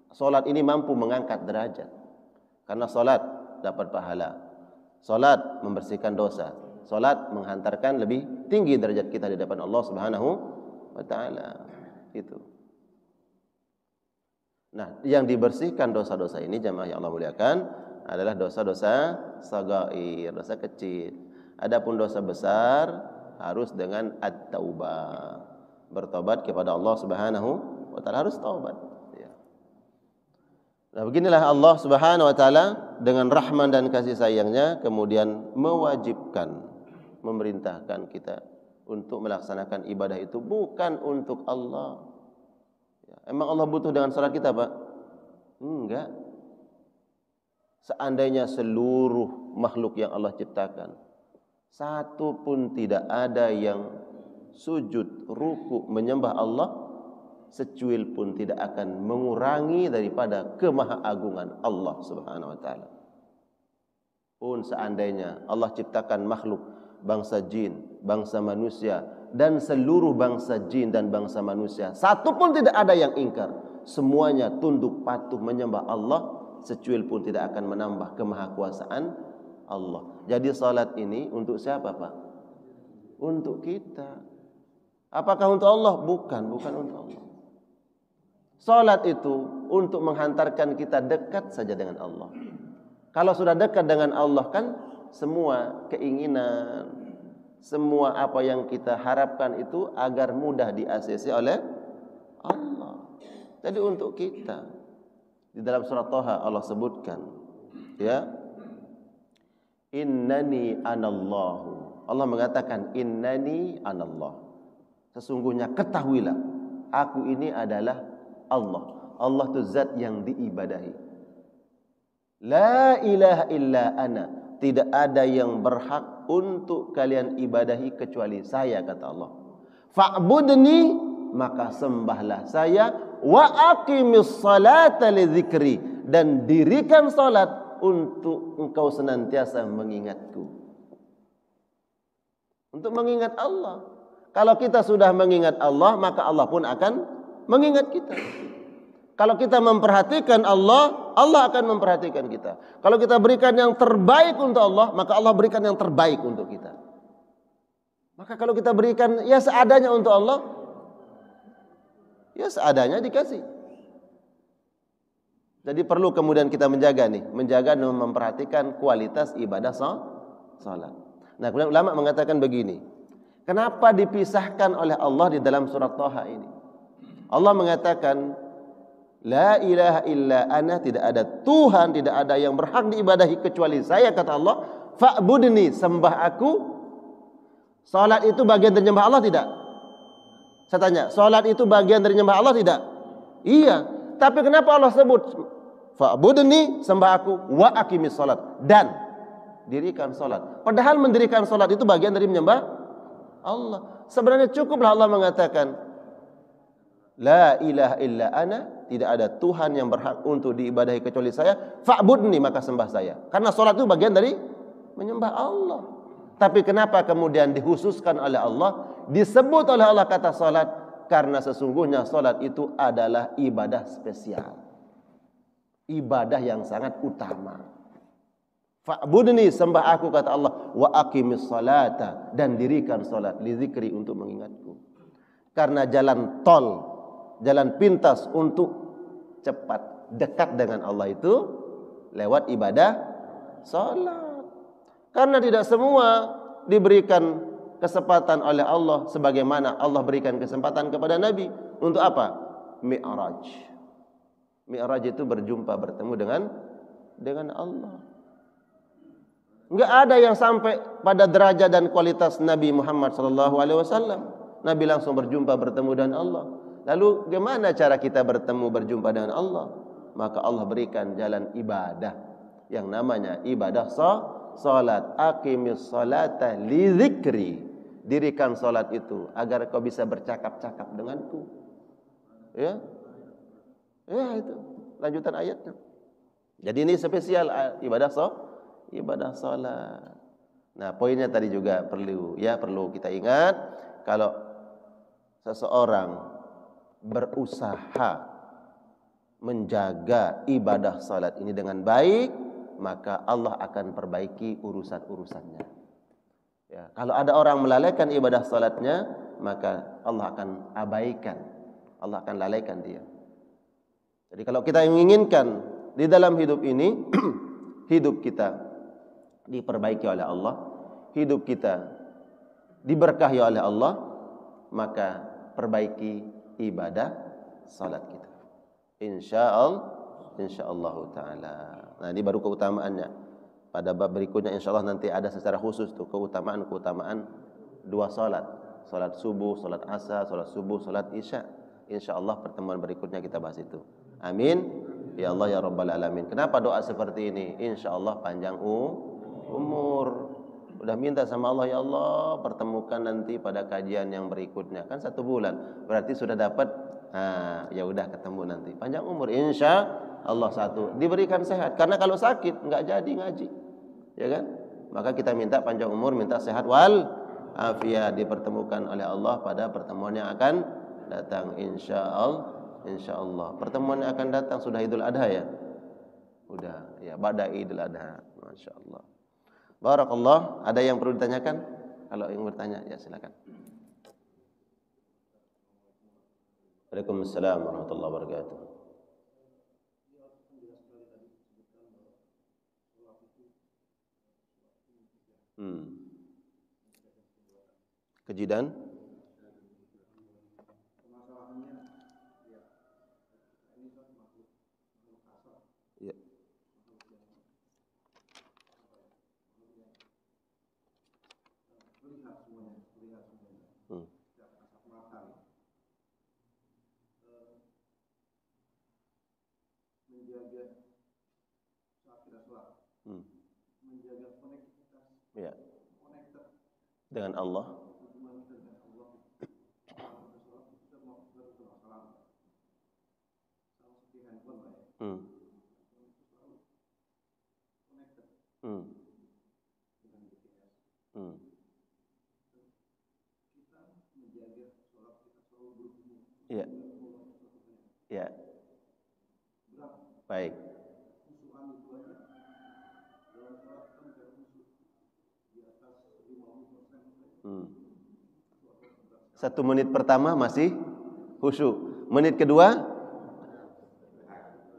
solat ini mampu mengangkat derajat. Karena solat dapat pahala. Solat membersihkan dosa. Solat menghantarkan lebih tinggi derajat kita di depan Allah Subhanahu wa taala. Itu. Nah, yang dibersihkan dosa-dosa ini jamaah yang Allah muliakan adalah dosa-dosa shaghair, dosa kecil. Adapun dosa besar harus dengan at-taubah, bertobat kepada Allah Subhanahu wa taala, harus taubat. Ya. Nah, beginilah Allah Subhanahu wa taala dengan rahman dan kasih sayangnya kemudian mewajibkan, memerintahkan kita untuk melaksanakan ibadah itu bukan untuk Allah. Ya. Emang Allah butuh dengan salat kita, Pak? Enggak. Seandainya seluruh makhluk yang Allah ciptakan, satu pun tidak ada yang sujud, ruku, menyembah Allah, secuil pun tidak akan mengurangi daripada kemahaagungan Allah Subhanahu wa taala. Pun seandainya Allah ciptakan makhluk, bangsa jin, bangsa manusia, dan seluruh bangsa jin dan bangsa manusia, satu pun tidak ada yang ingkar. Semuanya tunduk patuh menyembah Allah, secuil pun tidak akan menambah kemahakuasaan Allah. Jadi salat ini untuk siapa, Pak? Untuk kita. Apakah untuk Allah? Bukan untuk Allah. Salat itu untuk menghantarkan kita dekat saja dengan Allah. Kalau sudah dekat dengan Allah kan semua keinginan, semua apa yang kita harapkan itu agar mudah di-ACC oleh Allah. Jadi untuk kita. Di dalam surat Thaha Allah sebutkan, ya, innani anallahu. Allah mengatakan innani anallah. Sesungguhnya ketahuilah, aku ini adalah Allah. Allah itu zat yang diibadahi. La ilaha illa ana. Tidak ada yang berhak untuk kalian ibadahi kecuali saya, kata Allah. Fa'budni, maka sembahlah saya. Wa aqimis salata li dzikri, dan dirikan salat untuk engkau senantiasa mengingatku. Untuk mengingat Allah. Kalau kita sudah mengingat Allah, maka Allah pun akan mengingat kita. Kalau kita memperhatikan Allah, Allah akan memperhatikan kita. Kalau kita berikan yang terbaik untuk Allah, maka Allah berikan yang terbaik untuk kita. Maka kalau kita berikan ya seadanya untuk Allah, ya seadanya dikasih. Jadi perlu kemudian kita menjaga dan memperhatikan kualitas ibadah salat. Nah, kemudian ulama mengatakan begini. Kenapa dipisahkan oleh Allah di dalam surat Thaha ini? Allah mengatakan la ilaha illa ana, tidak ada Tuhan, tidak ada yang berhak diibadahi kecuali saya, kata Allah. Fa'budni, sembah aku. Salat itu bagian dari menyembah Allah tidak? Saya tanya, salat itu bagian dari menyembah Allah tidak? Iya. Tapi kenapa Allah sebut fa'budni, sembah aku, wa aqimis salat, dan dirikan salat. Padahal mendirikan salat itu bagian dari menyembah Allah. Sebenarnya cukuplah Allah mengatakan, la ilaha illa ana, tidak ada Tuhan yang berhak untuk diibadahi kecuali saya, fa'budni, maka sembah saya. Karena salat itu bagian dari menyembah Allah. Tapi kenapa kemudian dikhususkan oleh Allah, disebut oleh Allah kata salat? Karena sesungguhnya salat itu adalah ibadah spesial, ibadah yang sangat utama. Fa'budni, sembah aku kata Allah, wa aqimis salata, dan dirikan salat li zikri, untuk mengingatku. Karena jalan tol, jalan pintas untuk cepat dekat dengan Allah itu lewat ibadah salat. Karena tidak semua diberikan kesempatan oleh Allah sebagaimana Allah berikan kesempatan kepada Nabi. Untuk apa? Mi'raj. Mi'raj itu berjumpa, bertemu dengan Allah. Enggak ada yang sampai pada derajat dan kualitas Nabi Muhammad SAW. Nabi langsung berjumpa, bertemu dengan Allah. Lalu bagaimana cara kita bertemu, berjumpa dengan Allah? Maka Allah berikan jalan ibadah yang namanya ibadah salat. Aqimis salata li zikri. Dirikan salat itu agar kau bisa bercakap-cakap denganku. Ya. Ya, itu lanjutan ayatnya. Jadi ini spesial ibadah salat. Nah, poinnya tadi juga perlu kita ingat, kalau seseorang berusaha menjaga ibadah salat ini dengan baik, maka Allah akan perbaiki urusan-urusannya. Ya, kalau ada orang melalaikan ibadah salatnya, maka Allah akan abaikan, Allah akan lalaikan dia. Jadi kalau kita menginginkan di dalam hidup ini hidup kita diperbaiki oleh Allah, hidup kita diberkahi oleh Allah, maka perbaiki ibadah salat kita. Insyaallah taala. Nah, ini baru keutamaannya. Pada bab berikutnya insyaallah nanti ada secara khusus tuh keutamaan dua salat. Salat subuh, salat asar, salat subuh, salat isya. Insyaallah pertemuan berikutnya kita bahas itu. Amin. Ya Allah ya Rabbal Alamin. Kenapa doa seperti ini? Insyaallah panjang umur. Udah minta sama Allah, ya Allah pertemukan nanti pada kajian yang berikutnya. Kan 1 bulan. Berarti sudah dapat, ya udah ketemu nanti. Panjang umur insyaallah. 1, diberikan sehat. Karena kalau sakit enggak jadi ngaji. Ya kan? Maka kita minta panjang umur, minta sehat wal afiat, dipertemukan oleh Allah pada pertemuan yang akan datang insyaallah. Pertemuan yang akan datang sudah Idul Adha ya. Udah ya, pada Idul Adha. Masyaallah. Barakallah. Ada yang perlu ditanyakan? Kalau yang bertanya ya silakan. Waalaikumsalam warahmatullahi wabarakatuh. Kejidan. Ya. Menjaga saat kita sholat, menjaga konektivitas, ya, dengan Allah. Ya. Ya. Baik. 1 menit pertama masih khusyuk. Menit kedua,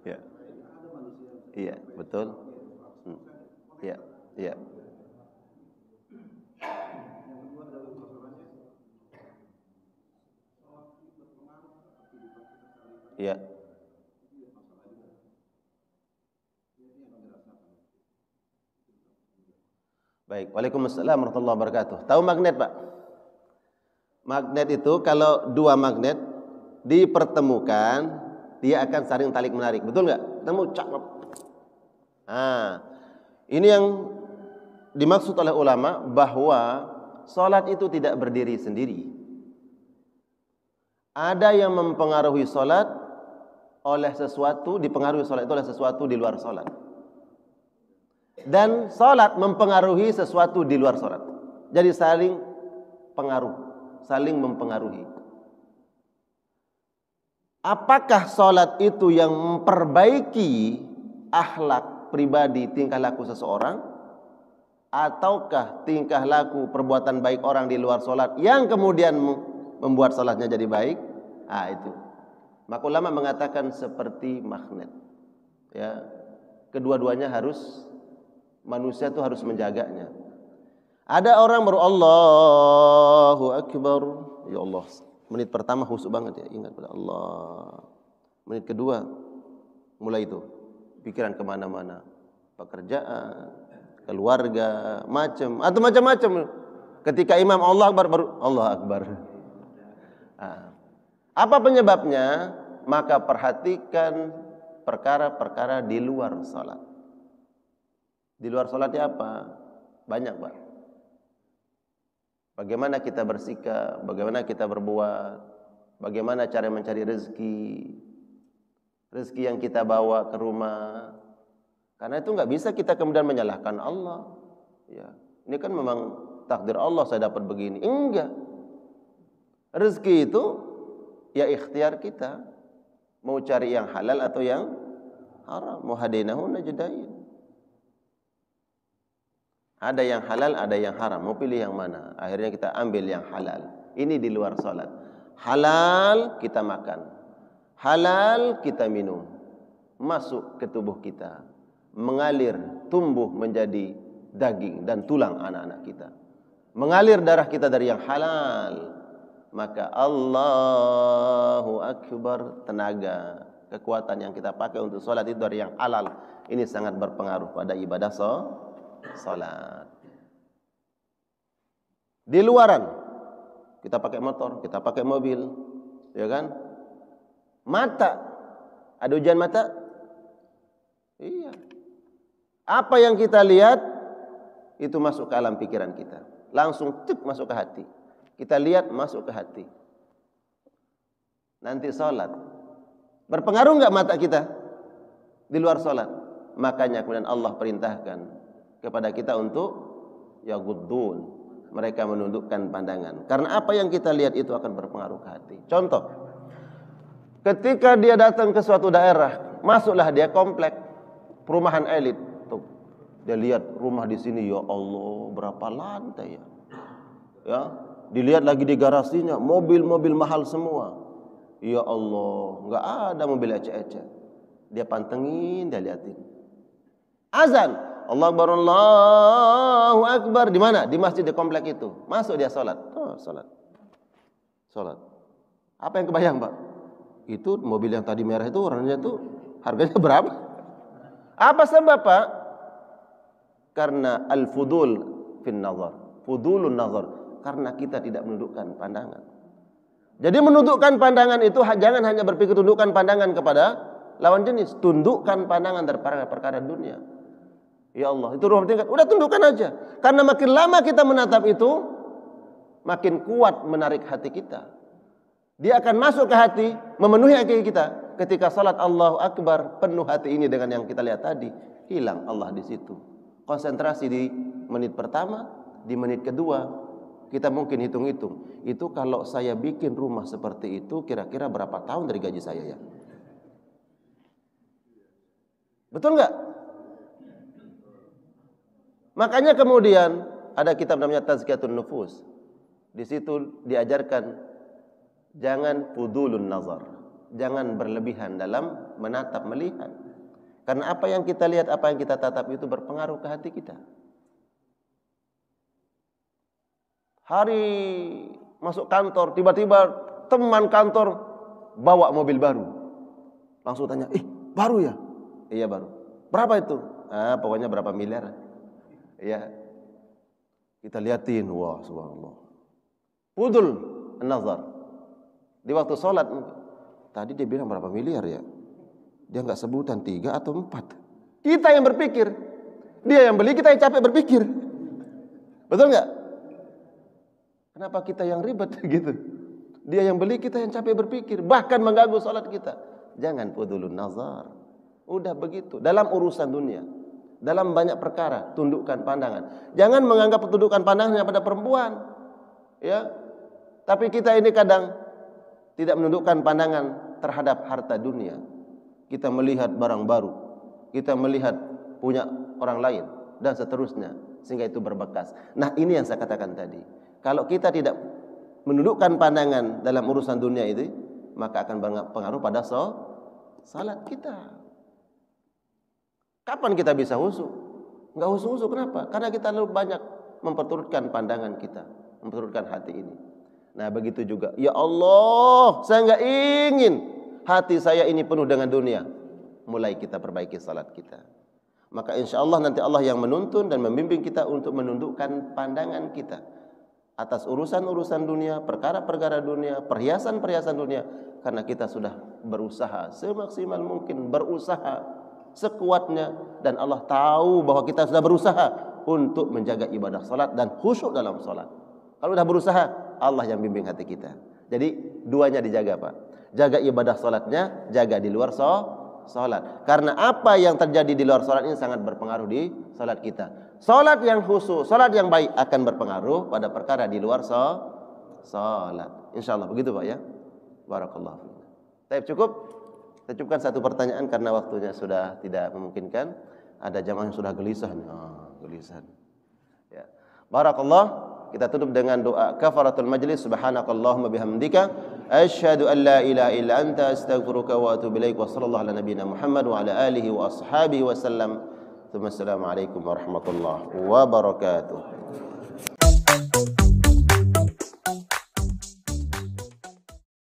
ya, iya betul. Ya, ya. Ya. Baik. Waalaikumsalam warahmatullahi wabarakatuh. Tahu magnet, Pak? Magnet itu kalau 2 magnet dipertemukan, dia akan saling tarik menarik. Betul nggak? Ketemu cakep. Ini yang dimaksud oleh ulama bahwa salat itu tidak berdiri sendiri. Ada yang mempengaruhi salat oleh sesuatu, dipengaruhi salat itu oleh sesuatu di luar salat. Dan salat mempengaruhi sesuatu di luar salat. Jadi saling pengaruh, saling mempengaruhi. Apakah salat itu yang memperbaiki akhlak pribadi, tingkah laku seseorang, ataukah tingkah laku perbuatan baik orang di luar salat yang kemudian membuat salatnya jadi baik? Itu. Maka ulama mengatakan seperti magnet. Ya, kedua-duanya manusia itu harus menjaganya. Ada orang baru Allahu Akbar, ya Allah. Menit pertama khusyuk banget ya, ingat pada Allah. Menit kedua mulai itu pikiran kemana-mana, pekerjaan, keluarga, macam-macam. Ketika imam Allah Akbar baru Allah Akbar. Apa penyebabnya? Maka perhatikan perkara-perkara di luar salat. Di luar salatnya apa? Banyak, Pak. Bagaimana kita bersikap, bagaimana kita berbuat, bagaimana cara mencari rezeki yang kita bawa ke rumah. Karena itu nggak bisa kita kemudian menyalahkan Allah. Ya, ini kan memang takdir Allah saya dapat begini. Enggak. Rezeki itu ya ikhtiar kita. Mau cari yang halal atau yang haram. Muhadainahu najdain. Ada yang halal, ada yang haram. Mau pilih yang mana? Akhirnya kita ambil yang halal. Ini di luar salat. Halal kita makan. Halal kita minum. Masuk ke tubuh kita. Mengalir, tumbuh menjadi daging dan tulang anak-anak kita. Mengalir darah kita dari yang halal. Maka Allahu Akbar, tenaga, kekuatan yang kita pakai untuk salat itu dari yang halal. Ini sangat berpengaruh pada ibadah salat. Di luaran kita pakai motor, kita pakai mobil, ya kan? Mata, ada ujian mata? Iya. Apa yang kita lihat itu masuk ke alam pikiran kita, langsung masuk ke hati. Kita lihat masuk ke hati. Nanti salat berpengaruh enggak mata kita di luar salat? Makanya kemudian Allah perintahkan kepada kita untuk yaguddun, mereka menundukkan pandangan. Karena apa yang kita lihat itu akan berpengaruh ke hati. Contoh, ketika dia datang ke suatu daerah, masuklah dia komplek perumahan elit. Tuh, dia lihat rumah di sini, ya Allah, berapa lantai ya. Ya, dilihat lagi di garasinya, mobil-mobil mahal semua. Ya Allah, enggak ada mobil ecek-ecek. Dia pantengin, dia liatin. Azan, Allahu Akbar, Allahu Akbar. Di mana? Di masjid di komplek itu. Masuk dia salat. Salat. Apa yang kebayang, Pak? Itu mobil yang tadi merah itu orangnya itu harganya berapa? Apa sebab, Pak? Karena al-fudul fin nazar. Fudulun nazar. Karena kita tidak menundukkan pandangan. Jadi menundukkan pandangan itu jangan hanya berpikir tundukkan pandangan kepada lawan jenis, tundukkan pandangan dari perkara dunia. Ya Allah, itu ruh tingkat. Udah tundukkan aja. Karena makin lama kita menatap itu, makin kuat menarik hati kita. Dia akan masuk ke hati, memenuhi hati kita. Ketika salat Allahu Akbar, penuh hati ini dengan yang kita lihat tadi, hilang Allah di situ. Konsentrasi di menit pertama, di menit kedua, kita mungkin hitung-hitung. Itu kalau saya bikin rumah seperti itu, kira-kira berapa tahun dari gaji saya ya? Betul nggak? Makanya kemudian ada kitab namanya Tazkiyatun Nufus. Di situ diajarkan jangan fudulun nazar, jangan berlebihan dalam menatap, melihat. Karena apa yang kita lihat, apa yang kita tatap itu berpengaruh ke hati kita. Hari masuk kantor, tiba-tiba teman kantor bawa mobil baru. Langsung tanya, baru ya? Iya baru. Berapa itu? Pokoknya berapa miliar. Ya, kita liatin, wah subhanallah. Fudul nazar. Di waktu sholat, tadi dia bilang berapa miliar ya? Dia nggak sebutan 3 atau 4. Kita yang berpikir, dia yang beli, kita yang capek berpikir. Betul nggak? Kenapa kita yang ribet gitu? Dia yang beli, kita yang capek berpikir, bahkan mengganggu salat kita. Jangan fudulun nazar. Udah begitu. Dalam urusan dunia, dalam banyak perkara, tundukkan pandangan. Jangan menganggap tundukkan pandangannya pada perempuan. Ya. Tapi kita ini kadang tidak menundukkan pandangan terhadap harta dunia. Kita melihat barang baru, kita melihat punya orang lain dan seterusnya, sehingga itu berbekas. Nah, ini yang saya katakan tadi. Kalau kita tidak menundukkan pandangan dalam urusan dunia itu, maka akan berpengaruh pada salat kita. Kapan kita bisa khusyuk? Enggak khusyuk, kenapa? Karena kita terlalu banyak memperturutkan pandangan kita, memperturutkan hati ini. Nah, begitu juga. Ya Allah, saya enggak ingin hati saya ini penuh dengan dunia. Mulai kita perbaiki salat kita. Maka insya Allah nanti Allah yang menuntun dan membimbing kita untuk menundukkan pandangan kita atas urusan-urusan dunia, perkara-perkara dunia, perhiasan-perhiasan dunia. Karena kita sudah berusaha semaksimal mungkin, berusaha sekuatnya. Dan Allah tahu bahwa kita sudah berusaha untuk menjaga ibadah salat dan khusyuk dalam salat. Kalau sudah berusaha, Allah yang bimbing hati kita. Jadi duanya dijaga, Pak. Jaga ibadah salatnya, jaga di luar salat. Karena apa yang terjadi di luar salat ini sangat berpengaruh di salat kita. Salat yang khusyuk, salat yang baik akan berpengaruh pada perkara di luar salat. Insyaallah begitu, Pak ya. Barakallahu fiik. Baik, cukup. Kita cukupkan satu pertanyaan karena waktunya sudah tidak memungkinkan. Ada jamaah yang sudah gelisah. Gelisah. Ya. Barakallah. Kita tutup dengan doa kafaratul majlis. Subhanakallahumma bihamdika asyhadu an la ilaha illa anta astaghfiruka wa atubu ilaik. Wa sallallahu ala nabiyyina Muhammad wa ala alihi wa ashabihi wasallam. Assalamualaikum warahmatullahi wabarakatuh.